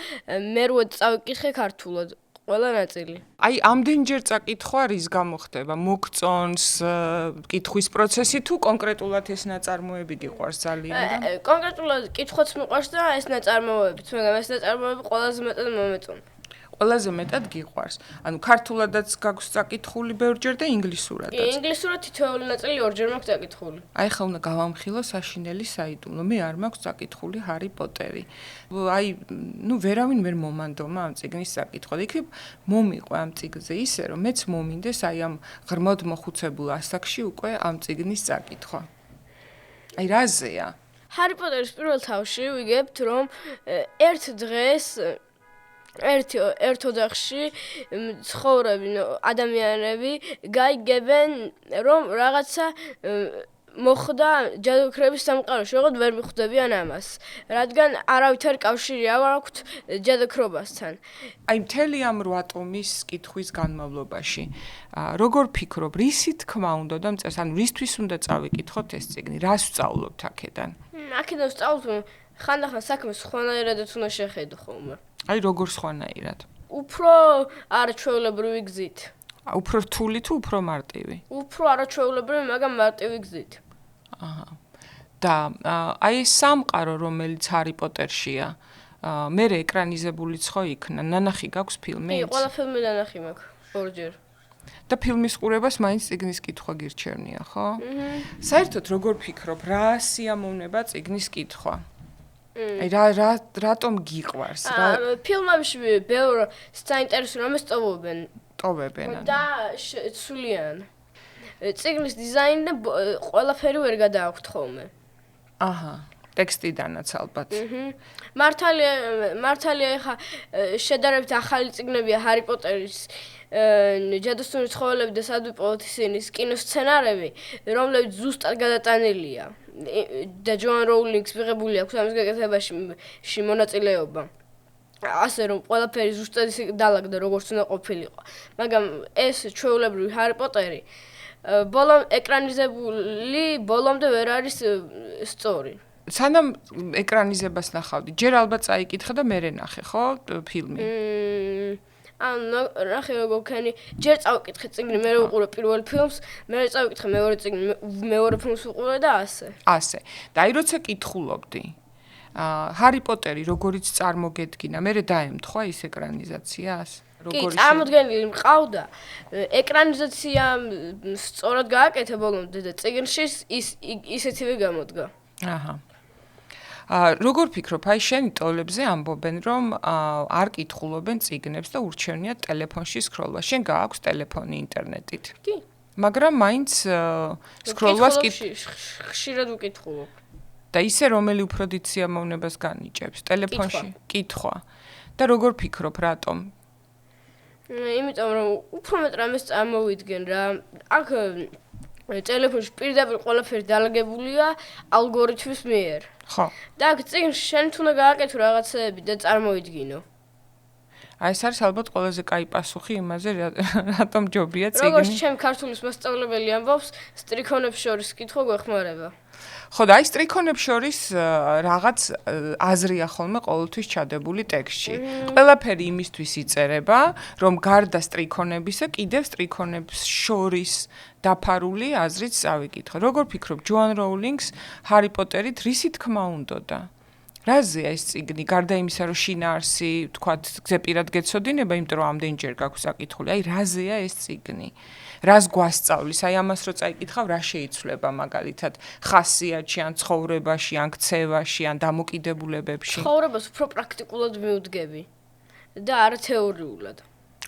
მერვე წავიკითხე ქართულად ყველა ნაწილი. აი, ამდენჯერ წაკითხვა რის გამო ხდება? მოგწონს კითხვის პროცესი თუ კონკრეტულად ეს ნაწარმოები გიყვარს ძალიან და? კონკრეტულად კითხვაც მიყვარს და ეს ნაწარმოებიც, მაგრამ ეს ნაწარმოები ყველაზე მეტად მომეწონა. ყველაზე მეტად გიყვარს. ანუ ქართულადაც გაქვს წაკითხული ბევრჯერ და ინგლისურადაც. ინგლისურად თითოეული ნაწილი ორჯერ მაქვს წაკითხული. აი ხა უნდა გავამხილო საშინელი საიდუმლო. მე არ მაქვს წაკითხული ჰარი პოტერი. აი, ვერავინ ვერ მომანდომა ამ წიგნის წაკითხვა. იქნებ მომიყვე ამ წიგნზე ისე, რომ მეც მომინდეს აი ამ ღრმად მოხუცებულ ასაკში უკვე ამ წიგნის წაკითხვა. აი რაზეა? ჰარი პოტერის პირველ თავში ვიგებთ, რომ ერთ დღეს ერთ ოთახში ცხოვრობენ ადამიანები, გაიგებენ, რომ რაღაცა მოხდა ჯადოქრების სამყაროში, როგორც ვერ მიხვდებიან ამას, რადგან არავითარი კავშირი არ აქვთ ჯადოქრობასთან. აი მთელი ამ 8 ტომის კითხვის განმავლობაში, როგორ ფიქრობ, რისი თქმა უნდა და მწერს, ანუ რისთვის უნდა წავიკითხოთ ეს წიგნი, რას ვსწავლობთ აქედან? აქედან ვსწავლობ, ხანდახან საქმეს სხვანაირადაც უნდა შეხედო ხოლმე. აი როგორ სხვანაირად? უფრო არაჩვეულებრივი გზით. უფრო რთული თუ უფრო მარტივი? უფრო არაჩვეულებრივი, მაგრამ მარტივი გზით. აჰა. და აი ეს სამყარო, რომელიც ჰარი პოტერშია, მე ეკრანიზებულიც ხო იქნა, ნანახი გაქვს ფილმიც? კი, ყველა ფილმი ნანახი მაქვს, ორჯერ. და ფილმის ყურებას მაინც წიგნის კითხვა გირჩევნია, ხო? საერთოდ როგორ ფიქრობ, რა სიამოვნება წიგნის კითხვა? აი რატომ გიყვარს? ფილმებში ბევრ საინტერესო რამეს ტოვებენ. ტოვებენ. და სულიან. წიგნის დიზაინი და ყველაფერი ვერ გადააქვთ ხოლმე. აჰა. ტექსტიდანაც ალბათ. მართალია ხა შედარებით ახალი წიგნებია ჰარი პოტერის ჯადოსნური ცხოველები და სადვი პოლითისინის კინოსცენარები, რომლებიც ზუსტად გადატანილია და ჯოან როულინგს მიღებული აქვს ამის გაკეთებაში მონაწილეობა. ასე რომ ყველაფერი ზუსტად ისე დაალაგდა როგორც უნდა ყოფილიყო. მაგრამ ეს ჩვეულებრივი ჰარი პოტერი ეკრანიზებული ბოლომდე ვერ არის სწორი. სანამ ეკრანიზებას ნახავდი, ჯერ ალბათ წაიკითხე და მერე ნახე, ხო, ფილმი? ანუ ნახე როგორ ქენი, ჯერ წავიკითხე წიგნი, მერე ვუყურე პირველ ფილმს, მერე წავიკითხე მეორე წიგნი, მეორე ფილმს ვუყურე და ასე. ასე. და აი როცა კითხულობდი, ჰარი პოტერი როგორიც წარმოგედგინა, მერე დაემთხვა ის ეკრანიზაციას? კი, წარმოდგენილი მყავდა. ეკრანიზაცია სწორად გააკეთა ბოლომდე და წიგნში ისეთივე გამოდგა. აჰა. როგორ ფიქრობ, აი შენი ტოლებზე ამბობენ, რომ არ კითხულობენ წიგნებს და ურჩევნიათ ტელეფონში სკროლვა. შენ გააქვს ტელეფონი ინტერნეტით? კი. მაგრამ მაინც სკროლვას ხშირად ვკითხულობ. და ისე რომელი უფრო დიდ სიამოვნებას განიჭებს ტელეფონში? კითხვა. და როგორ ფიქრობ, რატომ? იმიტომ რომ უფრო მეტ რამეს წარმოვიდგენ რა. აქ ტელეფონში პირდაპირ ყველაფერი დალაგებულია ალგორითმის მიერ. ხო. და აქ წიგნში შენ თუნდა გააკეთო რაღაცეები და წარმოვიდგინო. აი ეს არის ალბათ ყველაზე კაი პასუხი იმაზე, რატომ ჯობია წიგნი. როგორც ჩემ ქართულის მასწავლებელი ამბობს, სტრიქონებს შორის კითხვა გვეხმარება. ხო და აი სტრიქონებს შორის რაღაც აზრია ხოლმე ყოველთვის ჩადებული ტექსტში. ყველაფერი იმისთვის იწერება, რომ გარდა სტრიქონებისა, კიდევ სტრიქონებს შორის დაფარული აზრიც წავიკითხო. როგორ ფიქრობ, ჯოან როულინგს ჰარი პოტერით რისი თქმა უნდოდა? რაზეა ეს წიგნი? გარდა იმისა, რომ შინაარსი, თქვათ, გზეპირად გეცოდინება, იმიტომ რომ ამდენჯერ გაქვს საკითხული. აი რაზეა ეს წიგნი? რას გვასწავლის? აი ამას რო წაიკითხავ, რა შეიცვლება მაგალითად ხასიათში, ან ცხოვრებაში, ან ქცევაში, ან დამოკიდებულებებში? ცხოვრებას უფრო პრაქტიკულად მივდგები და არა თეორიულად.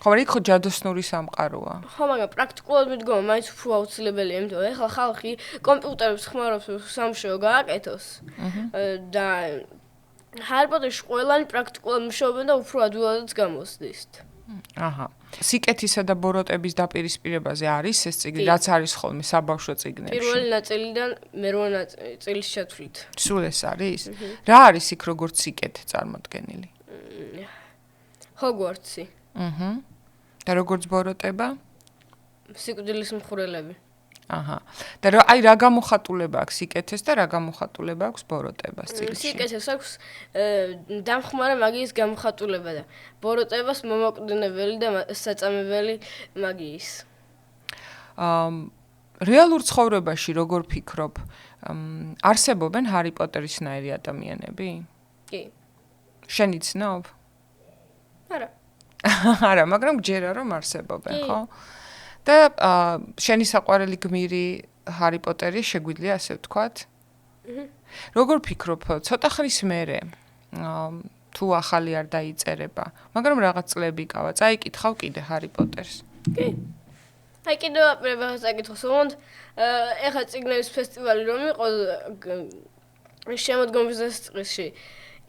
ხო, მაგრამ იქ ხო ჯადოსნური სამყაროა. ხო, მაგრამ პრაქტიკულად მიდგომა მაინც უფრო აუცილებელია, იმიტომ რომ ეხლა ხალხი კომპიუტერებს ხმარობს სამუშაო გააკეთოს და ჰარი პოტერში ყველანი პრაქტიკულად მუშაობენ და უფრო ადვილადაც გამოსდის. აჰა. სიკეთისა და ბოროტების დაპირისპირებაზე არის ეს წიგნი, რაც არის ხოლმე საბავშვო წიგნებში. პირველი ნაწილიდან მერვე ნაწილის ჩათვლით. სულ ეს არის? რა არის იქ როგორც სიკეთე წარმოდგენილი? ჰოგვორტსი. და როგორც ბოროტება? სიკვდილის მხურელები. აჰა. და აი რა გამოხატულება აქვს სიკეთეს და რა გამოხატულება აქვს ბოროტებას წიგნში? სიკეთეს აქვს დამხმარე მაგიის გამოხატულება და ბოროტებას მომაკვდინებელი და საწამებელი მაგიის. რეალურ ცხოვრებაში როგორ ფიქრობ, არსებობენ ჰარი პოტერისნაირი ადამიანები? კი. შენ იცნობ? არა. არა, მაგრამ გჯერა რომ არსებობენ, ხო? და შენი საყვარელი გმირი ჰარი პოტერი შეგვიძლია ასე ვთქვათ? როგორ ფიქრობ, ცოტა ხნის მერე თუ ახალი არ დაიწერება, მაგრამ რაღაც წლები გავა, წაიკითხავ კიდე ჰარი პოტერს? კი. აი კიდევ აპირება წაიკითხოს, თუმცა ეხლა წიგნების ფესტივალი რომ იყო შემოდგომის წესრიგში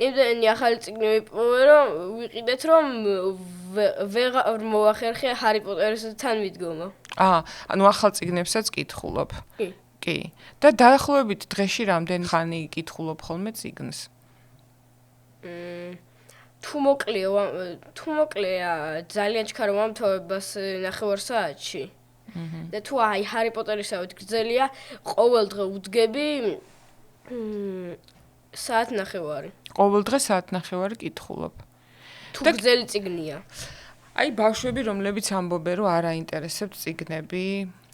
იმდენი ახალი წიგნი ვიპოვე, რომ ვიყიდეთ, რომ ვეღარ მოახერხე ჰარი პოტერთან მიდგომა. ანუ ახალ წიგნებსაც კითხულობ? კი. კი. და დაახლოებით დღეში რამდენი ხანი კითხულობ ხოლმე წიგნს? თუ მოკლეა, ძალიან ჩქარო მომთოვებას 9 საათში. და თუ აი ჰარი პოტერისავით გრძელია, ყოველ დღე ვდგები საათ 9. ყოველ დღე საათ 9 კითხულობ. თუ გრძელი წიგნია. აი ბავშვები, რომლებიც ამბობენ, რომ არ აინტერესებთ წიგნები,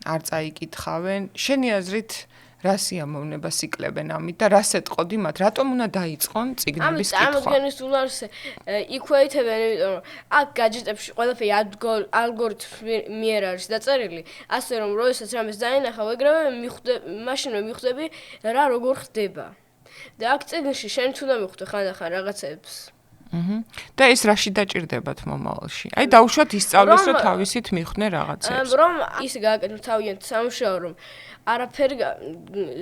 არ წაიკითხავენ, შენი აზრით რა სიამოვნებას იკლებენ ამით და რას ეტყოდი მათ? რატომ უნდა დაიწყონ წიგნების კითხვა? ამით წარმოდგენის უნარს იქვეითებენ, იმიტომ რომ აქ გაჯეტებში ყველაფერი ალგორითმის მიერ არის დაწერილი, ასე რომ როდესაც რამეს დაინახავ, ეგრევე მაშინვე მიხვდები რა როგორ ხდება. და აქ წიგნში შენ თუნდა მიხვდე ხანდახან რაღაცებს. და ეს რაში დაჭირდებათ მომავალში? აი დაუშვათ ისწავლეს, რომ თავისით მიხვდნენ რაღაცებს. რომ ისე გააკეთოთ თავიანთ სამუშაო, რომ არაფერი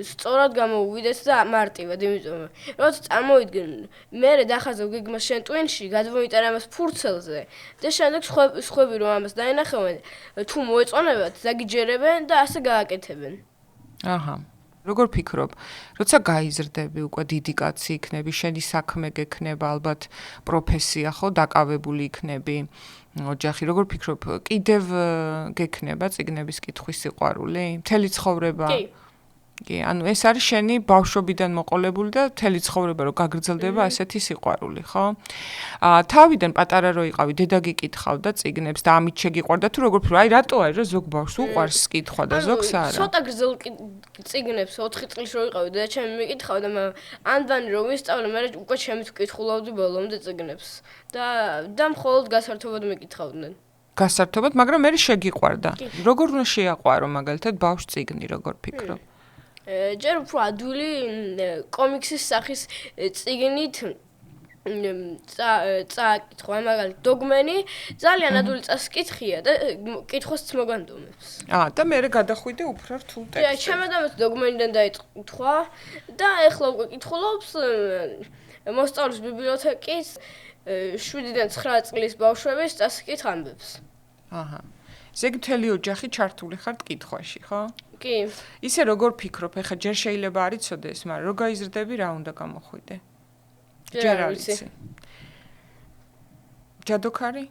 სწორად გამოუვიდეს და მარტივად, იმიტომ რომ როცა წარმოვიდგენ, მე დახაზავ გეგმას შენ ტვინში, გადმოიტან ამას ფურცელზე და შემდეგ სხვები რომ ამას დაინახავენ, თუ მოეწონებათ, დაგიჯერებენ და ასე გააკეთებენ. აჰა. როგორ ფიქრობ, როცა გაიზრდები, უკვე დიდი კაცი იქნები, შენი საქმე გექნება, ალბათ პროფესია ხო, დაკავებული იქნები, ოჯახი, როგორ ფიქრობ, კიდევ გექნება წიგნების კითხვის სიყვარული? მთელი ცხოვრება? კი, ანუ ეს არის შენი ბავშვობიდან მოყოლებული და მთელი ცხოვრება რო გაგრძელდება ასეთი სიყვარული, ხო? თავიდან პატარა რო იყავი, დედა გიკითხავდა წიგნებს და ამით შეგიყვარდა თუ როგორ ფიქრობ, აი რატო არის რომ ზოგ ბავშვს უყვარს კითხვა და ზოგს არა? ცოტა გრძელ წიგნებს 4 წლის რო იყავი და ჩემი მიკითხავდა, მაგრამ ანდვანი რომ ვისწავლე, მე უკვე ჩემით ვკითხულობდი ბოლომდე წიგნებს და მხოლოდ გასართობად მიკითხავდნენ. გასართობად, მაგრამ მე შეგიყვარდა. როგორ უნდა შეაყვარო მაგალითად ბავშვს წიგნი, როგორ ფიქრობ? ჯერ უფრო ადვილი კომიქსის სახის წიგნით წააკითხვა, მაგალითად, დოგმენი ძალიან ადვილი წასკითხია და კითხვას მოგანდომებს. და მე გადახვიდე უფრო რთულ ტექსტებს. ჩემადამაც დოგმენიდან დაიწყვა და ეხლა უკვე კითხულობს მოსწავლის ბიბლიოთეკის 7-დან 9 წლის ბავშვების წასკითხ ამბებს. ზეგ მთელი ოჯახი ჩართული ხართ კითხვაში, ხო? კი. ისე როგორ ფიქრობ, ეხლა ჯერ შეიძლება არ იცოდეს, მაგრამ რო გაიზრდები რა უნდა გამოხვიდე? ჯერ არ იცი. ჯადოქარი?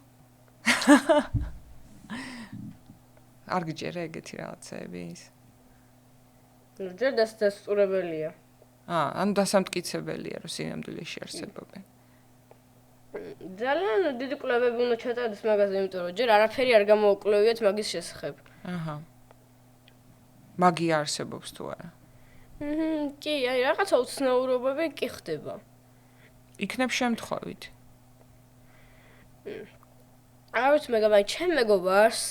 არ გიჯერა ეგეთი რაღაცები ის? ჯერ დასწურებელია. ანუ დასამტკიცებელია, რომ სინამდვილეში არსებობენ. ძალიან დიდი კვლევები უნდა ჩატარდეს მაგაზე, იმიტომ რომ ჯერ არაფერი არ გამოუკლევიათ მაგის შესახებ. მაგია არსებობს თუ არა? კი, აი რაღაცა უცნაურობები კი ხდება. იქნებ შემთხვევით. არ ვიცი, მაგრამ ჩემ მეგობარს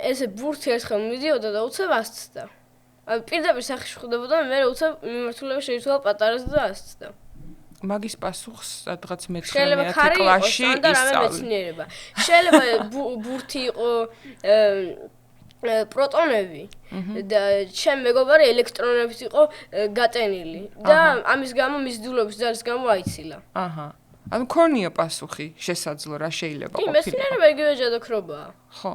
ესე ბურთი ერთხელ მიდიოდა და უცებ ასცდა. აი პირდაპირ სახში ხვდებოდა, მე უცებ მიმართულება შეიცვალა პატარას და ასცდა. მაგის პასუხს სადღაც შეიძლება მე-19 ხარი კლასში იყოს, და რამე მეცნიერება. შეიძლება ბურთი იყო პროტონები და ჩემ მეგობარი ელექტრონებით იყო გატენილი და ამის გამო მისდულობის ძალის გამო აიცილა. ანუ ქონია პასუხი შესაძლო რა შეიძლება კი, ყოფილიყო. მეცნიერება იგივე ჯადოქრობაა. ხო.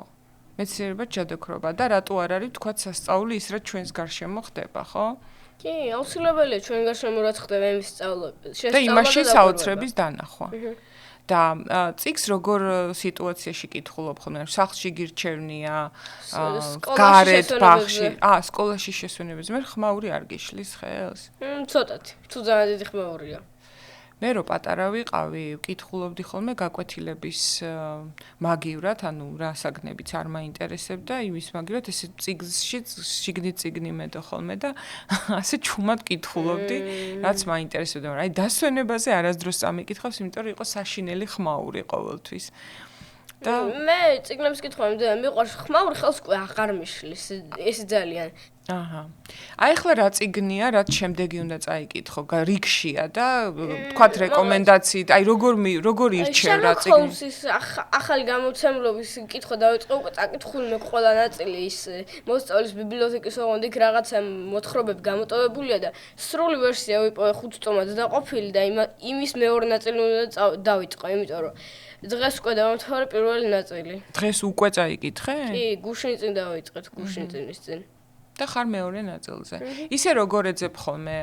მეცნიერება ჯადოქრობა და რატო არ არის თქვა სასწაული ის რა ჩვენს გარშემო ხდება, ხო? კი, აუცილებელია ჩვენ გარშემო რაც ხდება იმის სწავლა. და იმაში საოცრების დანახვა. და წიგს როგორ სიტუაციაში კითხულობ ხოლმე? სახლში გირჩევნია, გარეთ, ბაღში, სკოლაში შესვენებაზე. მე ხმაური არ გიშლის ხელს? ცოტათი, თუ ძალიან დიდი ხმაურია. მე რო პატარა ვიყავი, ვკითხულობდი ხოლმე გაკვეთილების მაგივრად, ანუ რა საგნებიც არ მაინტერესებდა, იმის მაგივრად ესე წიგნში შიგნით წიგნი მედო ხოლმე და ასე ჩუმად კითხულობდი, რაც მაინტერესებდა, მაგრამ აი დასვენებაზე არასდროს წამიკითხავს, იმიტომ რომ იყო საშინელი ხმაური ყოველთვის. და მე წიგნების კითხვა მიყვარს ხმაური ხელს უკვე აღარ მიშლის, ეს ძალიან. აი ახლა რა წიგნია, რაც შემდეგი უნდა წაიკითხო, რიგშია და თქვათ რეკომენდაციით, აი როგორ ირჩევ რა წიგნი? ჰოლმსის ახალი გამოცემლობის კითხვა დავიწყე, უკვე წაკითხული მე ყველა ნაწილი ის მოსწავლის ბიბლიოთეკის ოღონდ იქ რაღაცა მოთხრობები გამოტოვებულია და სრული ვერსია ვიპოვე 5 ტომად დაყოფილი და იმის მეორე ნაწილი უნდა დავიწყო, იმიტომ რომ დღეს უკვე დავამთავრე პირველი ნაწილი. დღეს უკვე წაიკითხე? კი, გუშინ წინ დავიწყეთ, გუშინ წინის წინ. და ხარ მეორე ნაწილზე. ისე როგორ ეძებ ხოლმე,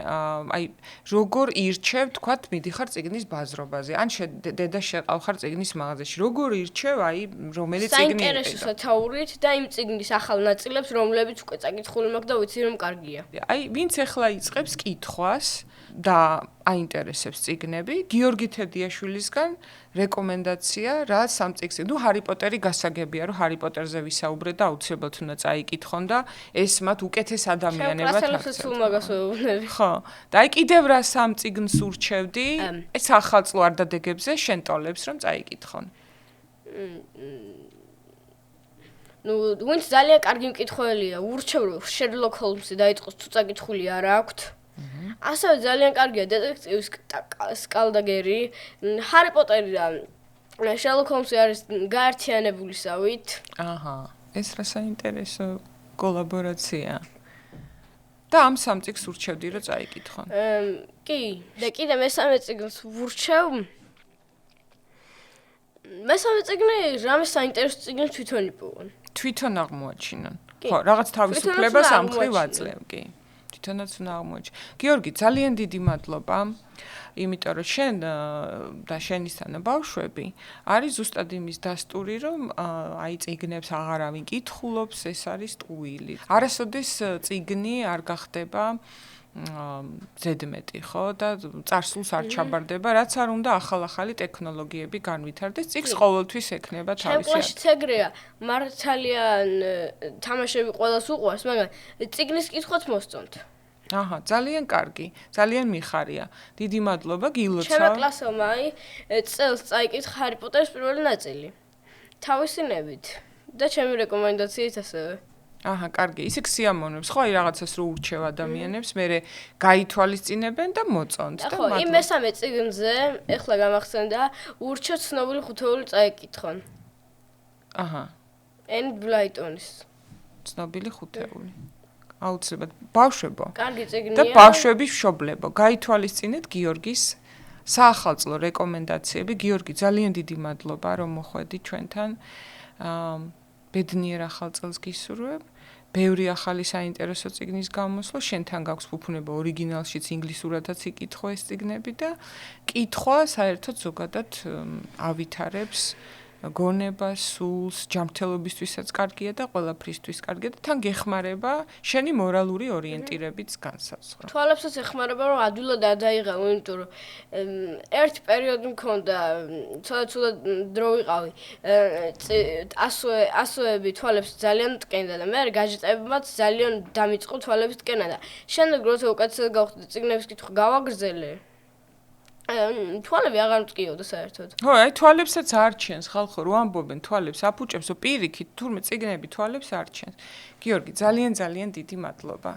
აი როგორ ირჩევ, თქვათ, მიდიხარ წიგნის ბაზრობაზე. ან დედა შეყავ ხარ წიგნის მაღაზიაში. როგორ ირჩევ, აი რომელი წიგნი იყიდო? საინტერესო სათაურით და იმ წიგნის ახალ ნაწილებს, რომლებიც უკვე წაკითხული მაქვს და ვიცი რომ კარგია. აი ვინც ახლა იწყებს კითხვას და აინტერესებს წიგნები, გიორგი თედიაშვილისგან რეკომენდაცია რა სამ წიგნს. ნუ ჰარი პოტერი გასაგებია, რომ ჰარი პოტერზე ვისაუბრე და აუცილებლად უნდა წაიკითხონ და ეს მათ უკეთეს ადამიანებად აღწევთ. ხო. და აი კიდევ რა სამ წიგნს ურჩევდი, ეს ახალწლო არდადეგებზე შენ ტოლებს რომ წაიკითხონ. ნუ ვინც ძალიან კარგი მკითხველია, ურჩევ რომ შერლოკ ჰოლმსი დაიწყოს თუ წაკითხული არ აქვთ. ასევე ძალიან კარგია დეტექტივის სკალდაგერი, ჰარი პოტერი და შერლოკ ჰოლმსი არის გაერთიანებულისავით. ეს რა საინტერესო კოლაბორაცია. და ამ სამ წიგნს ურჩევდი რომ წაიკითხონ. კი, და კიდე მესამე წიგნს ვურჩევ. მესამე წიგნი რამე საინტერესო წიგნი თვითონ იპოვონ. თვითონ აღმოაჩინონ. ხო, რაღაც თავისუფლებას ამ ხრივ აძლევ, კი. თვითონაც უნდა აღმოაჩინო. გიორგი, ძალიან დიდი მადლობა. იმიტომ რომ შენ და შენისთანა ბავშვები არის ზუსტად იმის დასტური, რომ აი წიგნებს აღარავინ კითხულობს, ეს არის ტყუილი. არასოდეს წიგნი არ გახდება ზედმეტი, ხო? და წარსულს არ ჩაბარდება, რაც არ უნდა ახალ-ახალი ტექნოლოგიები განვითარდეს, წიგნს ყოველთვის ექნება თავისი. ჩემ კლასშიც ეგრეა, მართალია თამაშები ყველას უყვარს, მაგრამ წიგნის კითხვაც მოსწონთ. ძალიან კარგი, ძალიან მიხარია. დიდი მადლობა, გილოცავ. ჩემ კლასელმა აი წელს წაიკითხა ჰარი პოტერის პირველი ნაწილი. თავისი ნებით და ჩემი რეკომენდაციით ასევე. აჰა, კარგი. ისე სიამოვნებს, ხო, აი რაღაცას რო ურჩევ ადამიანებს, მე გაითვალისწინებენ და მოწონთ და ხო, იმ მესამე წიგნზე ეხლა გამახსენდა ურჩა ცნობილი ხუთეული წაიკითხონ. აჰა. Enid Blytonis. ცნობილი ხუთეული. აუცილებლად ბავშვებო. კარგი წიგნია. და ბავშვების მშობლებო, გაითვალისწინეთ გიორგის საახალწლო რეკომენდაციები. გიორგი, ძალიან დიდი მადლობა, რომ მოხვედი ჩვენთან. ბედნიერ ახალ წელს გისურვებ. ბევრი ახალი საინტერესო წიგნის გამოსვლა, შენთან გაქვს ფუფუნება ორიგინალშიც ინგლისურადაც იკითხო ეს წიგნები და კითხვა საერთოდ ზოგადად ავითარებს გონებას, სულს, ჯანმრთელობისთვისაც კარგია და ყველაფრისთვის კარგია და თან გეხმარება შენი მორალური ორიენტირებით განსაზღვრა. თვალებსაც ეხმარება რომ ადვილად ადაიღალო, იმიტომ რომ ერთი პერიოდი მქონდა, ცოტა დრო ვიყავი. ასოები თვალებს ძალიან ტკენდა და მე გაჟეტებებმაც ძალიან დამიწყო თვალების ტკენა და შემდეგ როცა უკეთესად გავხდი წიგნების კითხვა გავაგრძელე. თვალები აღარ მტკიოდა საერთოდ. ხო, აი თვალებსაც არჩენს ხალხო, რო ამბობენ თვალებს აფუჭებსო პირიქით, თურმე წიგნები თვალებს არჩენს. გიორგი, ძალიან დიდი მადლობა.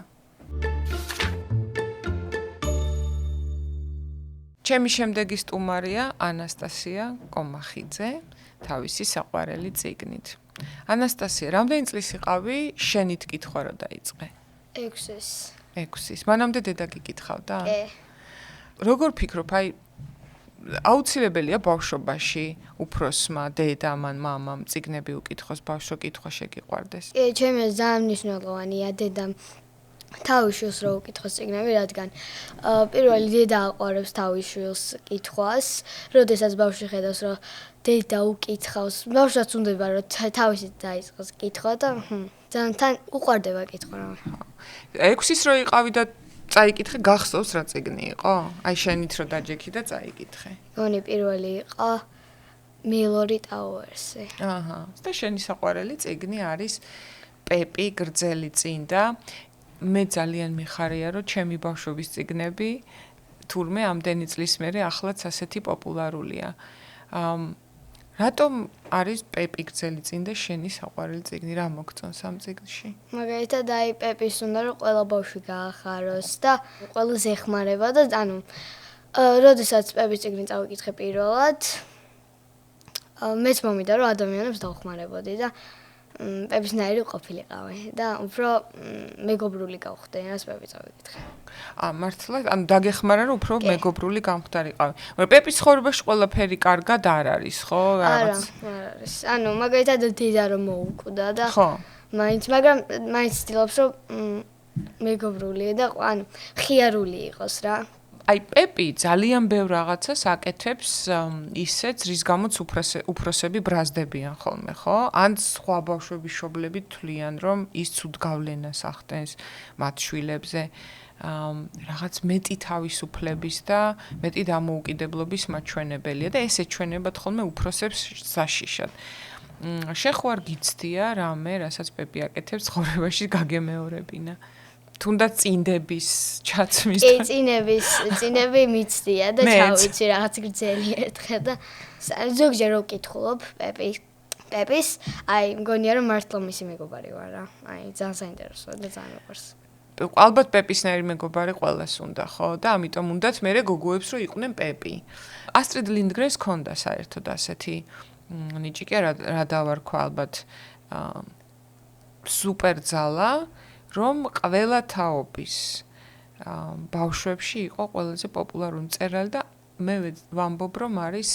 ჩემი შემდეგი სტუმარია ანასტასია კომახიძე, თავისი საყვარელი წიგნით. ანასტასია, რამდენი წლის იყავი, შენით კითხვა რო დაიწყე? 6-ის. 6-ის. მანამდე დედა გიკითხავდა? კი. როგორ ფიქრობ, აი აუცილებელია ბავშვობაში უფროსმა დედამ ან მამამ წიგნები უკითხოს, ბავშვო კითხვა შეგიყვარდეს? კი, ჩემი ძალიან მნიშვნელოვანია დედამ თავის შვილს რო უკითხოს წიგნები, რადგან პირველი დედა აყვარებს თავის შვილს კითხვას, როდესაც ბავშვი ხედავს, რომ დედა უკითხავს, ბავშვსაც უნდება რომ თავისით დაიწყოს კითხვა და ძალიან უყვარდება კითხვა რა. 6-ის რო იყავი და წაიკითხე, გახსოვს რა წიგნი იყო? აი შენით რო დაჯექი და წაიკითხე. გონი პირველი იყო მილორი ტაუერსი. აჰა. და შენი საყვარელი წიგნი არის პეპი გრძელი წინ და მე ძალიან მიხარია რომ ჩემი ბავშვობის წიგნები თურმე ამდენი წლის მერე ახლაც ასეთი პოპულარულია. რატომ არის პეპი გრძელი წინ და შენი საყვარელი წიგნი? რა მოგწონს ამ წიგნში? მაგალითად აი პეპის უნდა რომ ყველა ბავშვი გაახაროს და ყველას ეხმარება და ანუ როდესაც პეპის წიგნი წავიკითხე პირველად მეც მომიდა რომ ადამიანებს დავხმარებოდი და პეპისნაირი ყოფილიყავი და უფრო მეგობრული გავხდე რას პეპი წავიკითხე. მართლა, ანუ დაგეხმარა რომ უფრო მეგობრული გამხდარიყავი. მაგრამ პეპის ცხოვრებაში ყველაფერი კარგად არ არის, ხო? არა, არ არის. ანუ მაგალითად დედა რომ მოუკვდა და ხო. მაგრამ მაინც ცდილობს რომ მეგობრული და ანუ ხიარული იყოს რა. აი პეპი ძალიან ბევრ რაღაცას აკეთებს ისეც რის გამოც უფროსები ბრაზდებიან ხოლმე, ხო? ან სხვა ბავშვების მშობლები თვლიან რომ ის ცუდ გავლენას ახდენს მათ შვილებზე. რაღაც მეტი თავისუფლების და მეტი დამოუკიდებლობის მაჩვენებელია და ეს ეჩვენებათ ხოლმე უფროსებს საშიშად. შენ ხო არ გიცდია რამე, რასაც პეპი აკეთებს ცხოვრებაში გაგემეორებინა? თუნდაც წინდების ჩაცმის კი, წინები მიცდია და ჩავიცი რაღაც გრძელი ერთხელ და ზოგჯერ რო ვკითხულობ პეპის, აი მგონია რომ მართლა მისი მეგობარი ვარ რა. აი ძალიან საინტერესოა და ძალიან მიყვარს. ალბათ პეპისნაირი მეგობარი ყველას უნდა, ხო? და ამიტომ უნდათ მე გოგოებს რომ იყვნენ პეპი. ასტრიდ ლინდგრენს ჰქონდა საერთოდ ასეთი ნიჭიკე რა დავარქვა ალბათ სუპერ ძალა რომ ყველა თაობის ბავშვებში იყო ყველაზე პოპულარული მწერალი და მე ვამბობ რომ არის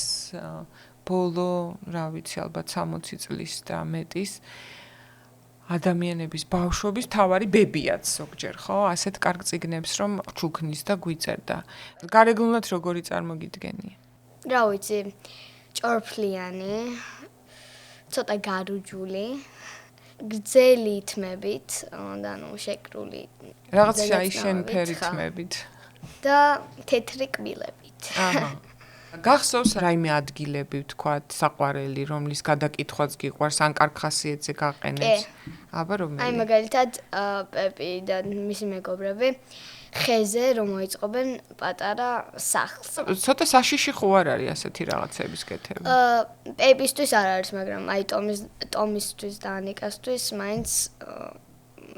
ბოლო, რა ვიცი, ალბათ 60 წლის და მეტის ადამიანების ბავშვობის თავარი ბებიაც ზოგჯერ, ხო? ასეთ კარგ წიგნებს რომ ჩუქნის და გვიწერდა. გარეგნულად როგორი წარმოგიდგენია? რა ვიცი, ჭორფლიანი, ცოტა გარუჯული, გრძელი თმებით, და ნუ შეკრული. რაღაც შენ-ფერი თმებით. და თეთრი კბილებით. აჰა. გახსოვს რაიმე ადგილები, ვთქვათ, საყვარელი, რომლის გადაკითხვაც გიყვარს, ან კარგ ხასიათზე გაყენებს? აბა რომელი? აი მაგალითად, პეპი და მისი მეგობრები ხეზე რომ მოიწყობენ პატარა სახლს. ცოტა საშიში ხო არ არის ასეთი რაღაცების კეთება? პეპისთვის არ არის, მაგრამ აი ტომისთვის და ანიკასთვის მაინც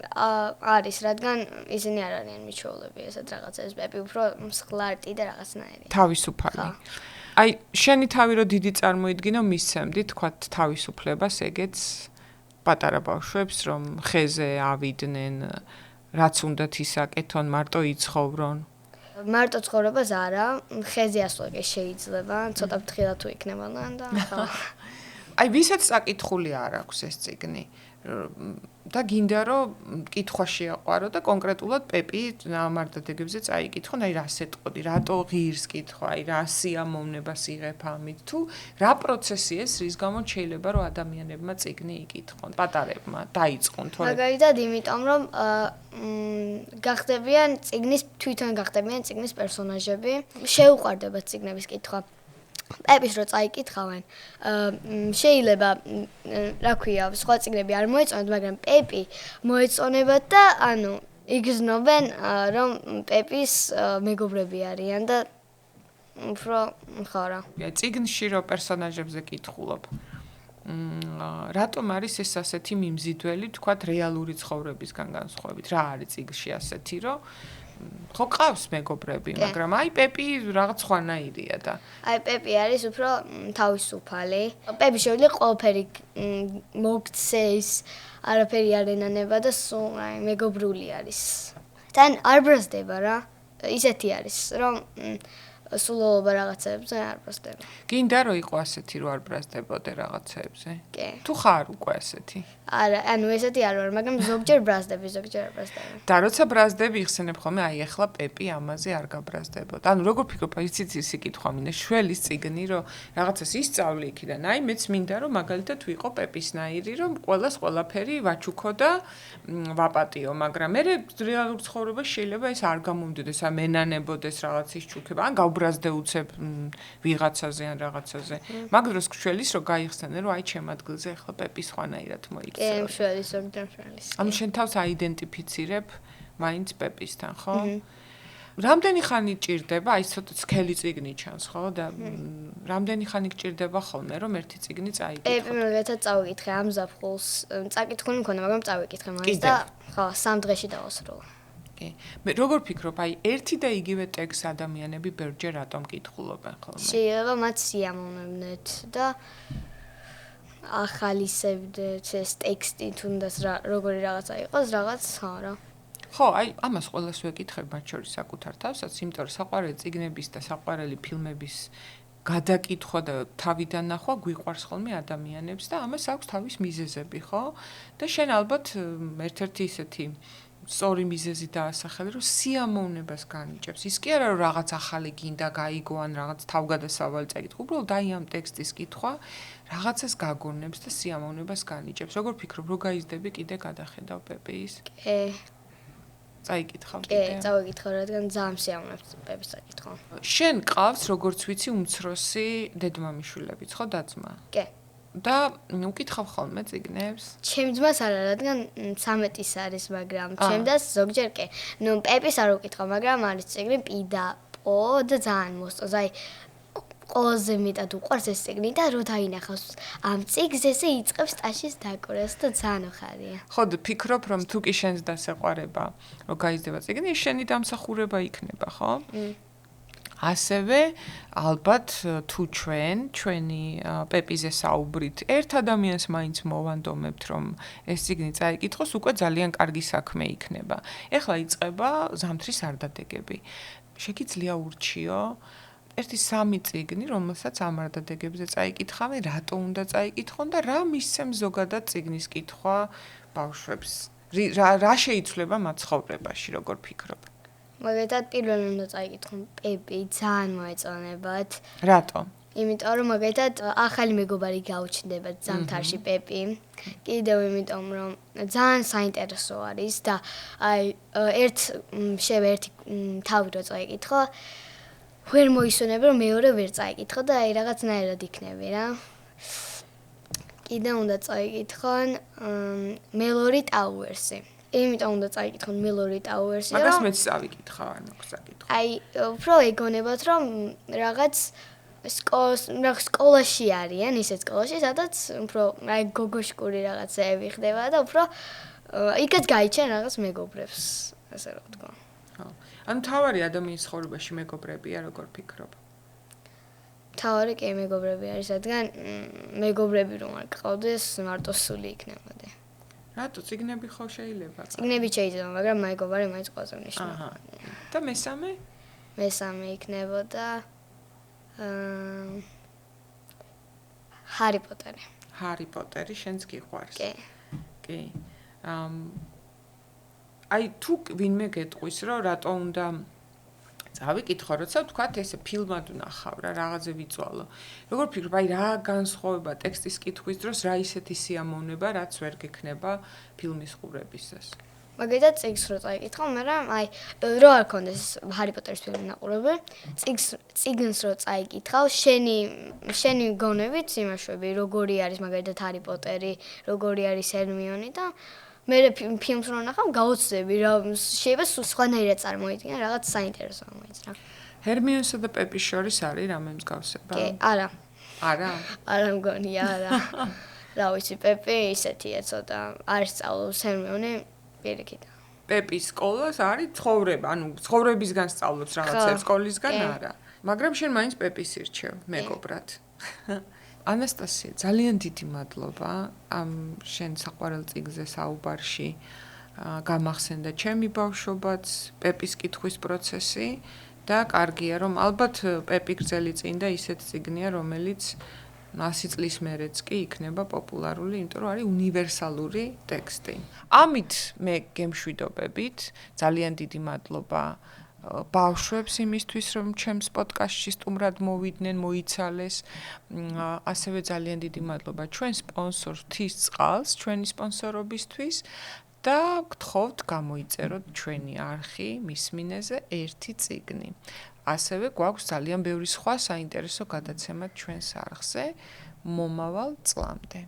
არის, რადგან ისინი არ არიან მიჩვეულები, ესეთ რაღაცებს, პეპი უფრო მსხლარტი და რაღაცნაირი. თავისუფალი. აი, შენი თავი რო დიდი წარმოიდგინო, მისცემდი, თქვათ, თავისუფლებას ეგეც პატარა ბავშვებს, რომ ხეზე ავიდნენ, რაც უნდათ ისაკეთონ, მარტო იცხოვრონ. მარტო ცხოვრებას არა, ხეზე ასვლა კი შეიძლება, ცოტა ფრთხილად თუ იქნებოდან და ხო. აი, ვისაც საკითხული არ აქვს ეს წიგნი და გინდა რომ კითხვა შეაყვარო და კონკრეტულად პეპი ნამარდადეგებზე წაიკითხონ, აი რას ეტყოდი, რატო ღირს კითხვა, აი რა სიამოვნებას იღებ ამით თუ რა პროცესი ეს, რის გამოც შეიძლება რომ ადამიანებმა წიგნი იკითხონ, პატარებმა დაიწყონ თორე მაგალითად, იმიტომ რომ გახდებიან წიგნის თვითონ გახდებიან წიგნის პერსონაჟები, შეუყვარდებათ წიგნების კითხვა. პეპის რო წაიკითხავენ, შეიძლება, რა ქვია, სხვა წიგნები არ მოეწონათ, მაგრამ პეპი მოეწონებათ და ანუ იგრძნობენ, რომ პეპის მეგობრები არიან და უფრო ხო რა. წიგნში რო პერსონაჟებზე კითხულობ. რატომ არის ეს ასეთი მიმზიდველი, თქვათ, რეალური ცხოვრებისგან განსხვავებით? რა არის წიგნში ასეთი, რომ ხო ყავს მეგობრები, მაგრამ აი პეპი რაღაც სხვანაირია და აი პეპი არის უფრო თავისუფალი. პეპი შეუძლია ყველაფერი მოგცეს, არაფერი არ ენანება და სულ აი მეგობრული არის. თან არ ბრაზდება რა. ისეთი არის, რომ სულობა რაღაცებზე არ ბრაზდება. გინდა რომ იყო ასეთი, რომ არ ბრაზდებოდე რაღაცებზე? კი. თუ ხარ უკვე ასეთი? არა, ანუ ესეთი არ ვარ, მაგრამ ზოგჯერ ბრაზდები, ზოგჯერ არ ბრაზდები. და როცა ბრაზდები იხსენებ ხოლმე, აი ახლა პეპი ამაზე არ გაბრაზდებოდა. ანუ როგორ ფიქრობ, იცით ისი კითხვა მინდა, შველის წიგნი, რომ რაღაცას ისწავლი იქიდან. აი მეც მინდა რომ მაგალითად ვიყო პეპისნაირი, რომ ყველას ყველაფერი ვაჩუქო და ვაპატიო, მაგრამ მე რეალურ ცხოვრებაში შეიძლება ეს არ გამომდიოდეს, ან მენანებოდეს რაღაცის ჩუქება, ან გავბრაზდე უცებ ვიღაცაზე ან რაღაცაზე. მაგ დროს შველის რომ გაიხსენე, რომ აი ჩემ ადგილზე ახლა პეპი სხვანაირად მოიქცევა. კი, შველის ზოგჯერ შველის. ანუ შენ თავს აიდენტიფიცირებ მაინც პეპისთან, ხო? რამდენი ხანი ჭირდება, აი ცოტა სქელი წიგნი ჩანს, ხო? და რამდენი ხანი გჭირდება ხოლმე, რომ ერთი წიგნი წაიკითხო? პეპი მაგალითად წავიკითხე ამ ზაფხულს, წაკითხული მქონდა, მაგრამ წავიკითხე მაინც და ხო, 3 დღეში დავასრულე. მე როგორ ფიქრობ, აი ერთი და იგივე ტექსტს ადამიანები ბევრჯერ რატომ კითხულობენ ხოლმე? შეიძლება მათ სიამოვნებდეთ და ახალისებდეთ ეს ტექსტი თუნდაც როგორი რაღაცა იყოს, რაღაც ხო რა. ხო, აი ამას ყველას ვეკითხებ მათ შორის საკუთარ თავსაც, იმიტომ რომ საყვარელი წიგნების და საყვარელი ფილმების გადაკითხვა და თავიდან ნახვა გვიყვარს ხოლმე ადამიანებს და ამას აქვს თავის მიზეზები, ხო? და შენ ალბათ ერთ-ერთი ისეთი სწორი მიზეზი დაასახელე, რომ სიამოვნებას განიჭებს. ის კი არა, რომ რაღაც ახალი გინდა გაიგო ან რაღაც თავგადასავალი წაიკითხო, უბრალოდ აი ამ ტექსტის კითხვა რაღაცას გაგონებს და სიამოვნებას განიჭებს. როგორ ფიქრობ, რო გაიზრდები კიდე გადახედავ პეპის? კი. წაიკითხავ კიდე? კი, წავიკითხავ, რადგან ძალიან სიამოვნებს პეპის წაკითხვა. შენ ყავს, როგორც ვიცი, უმცროსი დედმამიშვილებიც, ხო, და-ძმა? კი. და უკითხავ ხოლმე წიგნებს? ჩემ ძმას არა, რადგან 13-ის არის, მაგრამ ჩემ დას ზოგჯერ კი. ნუ პეპის არ უკითხავ, მაგრამ არის წიგნი პი და პო და ძალიან მოსწონს. აი ყველაზე მეტად უყვარს ეს წიგნი და რო დაინახავს ამ წიგნს ესე იწყებს ტაშის დაკვრას და ძალიან უხარია. ხო, ფიქრობ, რომ თუ კი შენს დასეყვარება, რომ გაიზრდება წიგნი, შენი დამსახურება იქნება, ხო? ასევე ალბათ თუ ჩვენი პეპიზე საუბრით ერთ ადამიანს მაინც მოვანდომებთ, რომ ეს წიგნი წაიკითხოს, უკვე ძალიან კარგი საქმე იქნება. ეხლა იწყება ზამთრის არდადეგები. შეგიძლია ურჩიო ერთი 3 წიგნი, რომელსაც ამ არდადეგებზე წაიკითხავენ, რატო უნდა წაიკითხონ და რა მისცემს ზოგადად წიგნის კითხვა ბავშვებს? რა შეიცვლება მათ ცხოვრებაში, როგორ ფიქრობ? მაგალითად, პირველი უნდა წაიკითხონ პეპი, ძალიან მოეწონებათ. რატო? იმიტომ რომ მაგალითად ახალი მეგობარი გაუჩნდებათ ზამთარში პეპი. კიდევ იმიტომ რომ ძალიან საინტერესო არის და აი ერთი თავი რო წაიკითხო, ვერ მოისვენებ რომ მეორე ვერ წაიკითხო და აი რაღაცნაირად იქნები რა. კიდევ უნდა წაიკითხონ მელორი ტაუერსი. იმიტომ უნდა წაიკითხონ მელორი ტაუერსი. მაგას მეც წავიკითხავ, ანუ საკითხო. აი უფრო ეგონებათ რომ რაღაც სკოლაში არიან, ისეთ სკოლაში, სადაც უფრო აი გოგოშკური რაღაცები ხდება და უფრო იქაც გაიჩენ რაღაც მეგობრებს, ასე რომ ვთქვა. ხო. ანუ თავარი ადამიანის ცხოვრებაში მეგობრებია, როგორ ფიქრობ? თავარი კი მეგობრები არის, რადგან მეგობრები რომ არ გყავდეს, მარტო სული იქნებოდი. რატო ციგნები ხო შეიძლება? ციგნები შეიძლება, მაგრამ მეგობარი მაინც ყველაზე მნიშვნელოვანია. აჰა. და მესამე? მესამე იქნებოდა ჰარი პოტერი. ჰარი პოტერი შენს გიყვარს? კი. კი. აი თუ ვინმე გეტყვის, რომ რატო უნდა წავიკითხო, როცა ვთქვათ, ესე ფილმად ვნახავ რა, რაღაცე ვიწვალო. როგორ ფიქრობ, აი რა განსხვავება ტექსტის კითხვის დროს, რა ისეთი სიამოვნება, რაც ვერ გექნება ფილმის ყურებისას? მაგალითად, წიგნს რო წაიკითხავ, მაგრამ აი რო არ კონდეს ჰარი პოტერის ფილმი ნაყურები, წიგნს რო წაიკითხავ, შენი გონებით იმაშვები, როგორი არის მაგალითად ჰარი პოტერი, როგორი არის ჰერმიონი და მე ფილმს რო ნახავ, გაოცდები რა, შეიძლება სხვანაირად წარმოიდგინე, რაღაც საინტერესო მოიძრა. ჰერმიონსა და პეპის შორის არის რამე მსგავსება? კი, არა. არა? არა მგონია, არა. რა ვიცი, პეპი ისეთია ცოტა, არ სწავლობს ჰერმიონი პირიქით. პეპის სკოლას არის ცხოვრება, ანუ ცხოვრებისგან სწავლობს რაღაცებს, სკოლისგან არა. მაგრამ შენ მაინც პეპის ირჩევ, მეგობრად. ანასტასია, ძალიან დიდი მადლობა ამ შენ საყვარელ წიგნზე საუბარში. გამახსენდა ჩემი ბავშვობაც, პეპის კითხვის პროცესი და კარგია რომ ალბათ პეპი გრძელი წინ და ისეთ წიგნია, რომელიც 100 წლის მერეც კი იქნება პოპულარული, იმიტომ რომ არის უნივერსალური ტექსტი. ამით მე გემშვიდობებით, ძალიან დიდი მადლობა ბავშვებს იმისთვის, რომ ჩემს პოდკასტში სტუმრად მოვიდნენ, მოიცალეს. ასევე ძალიან დიდი მადლობა ჩვენ სპონსორ ღვთის წყალს, ჩვენი სპონსორობისთვის და გთხოვთ გამოიწეროთ ჩვენი არხი მის მინეზე 1 წიგნი. ასევე გვაქვს ძალიან ბევრი სხვა საინტერესო გადაცემა ჩვენს არხზე მომავალ წლამდე.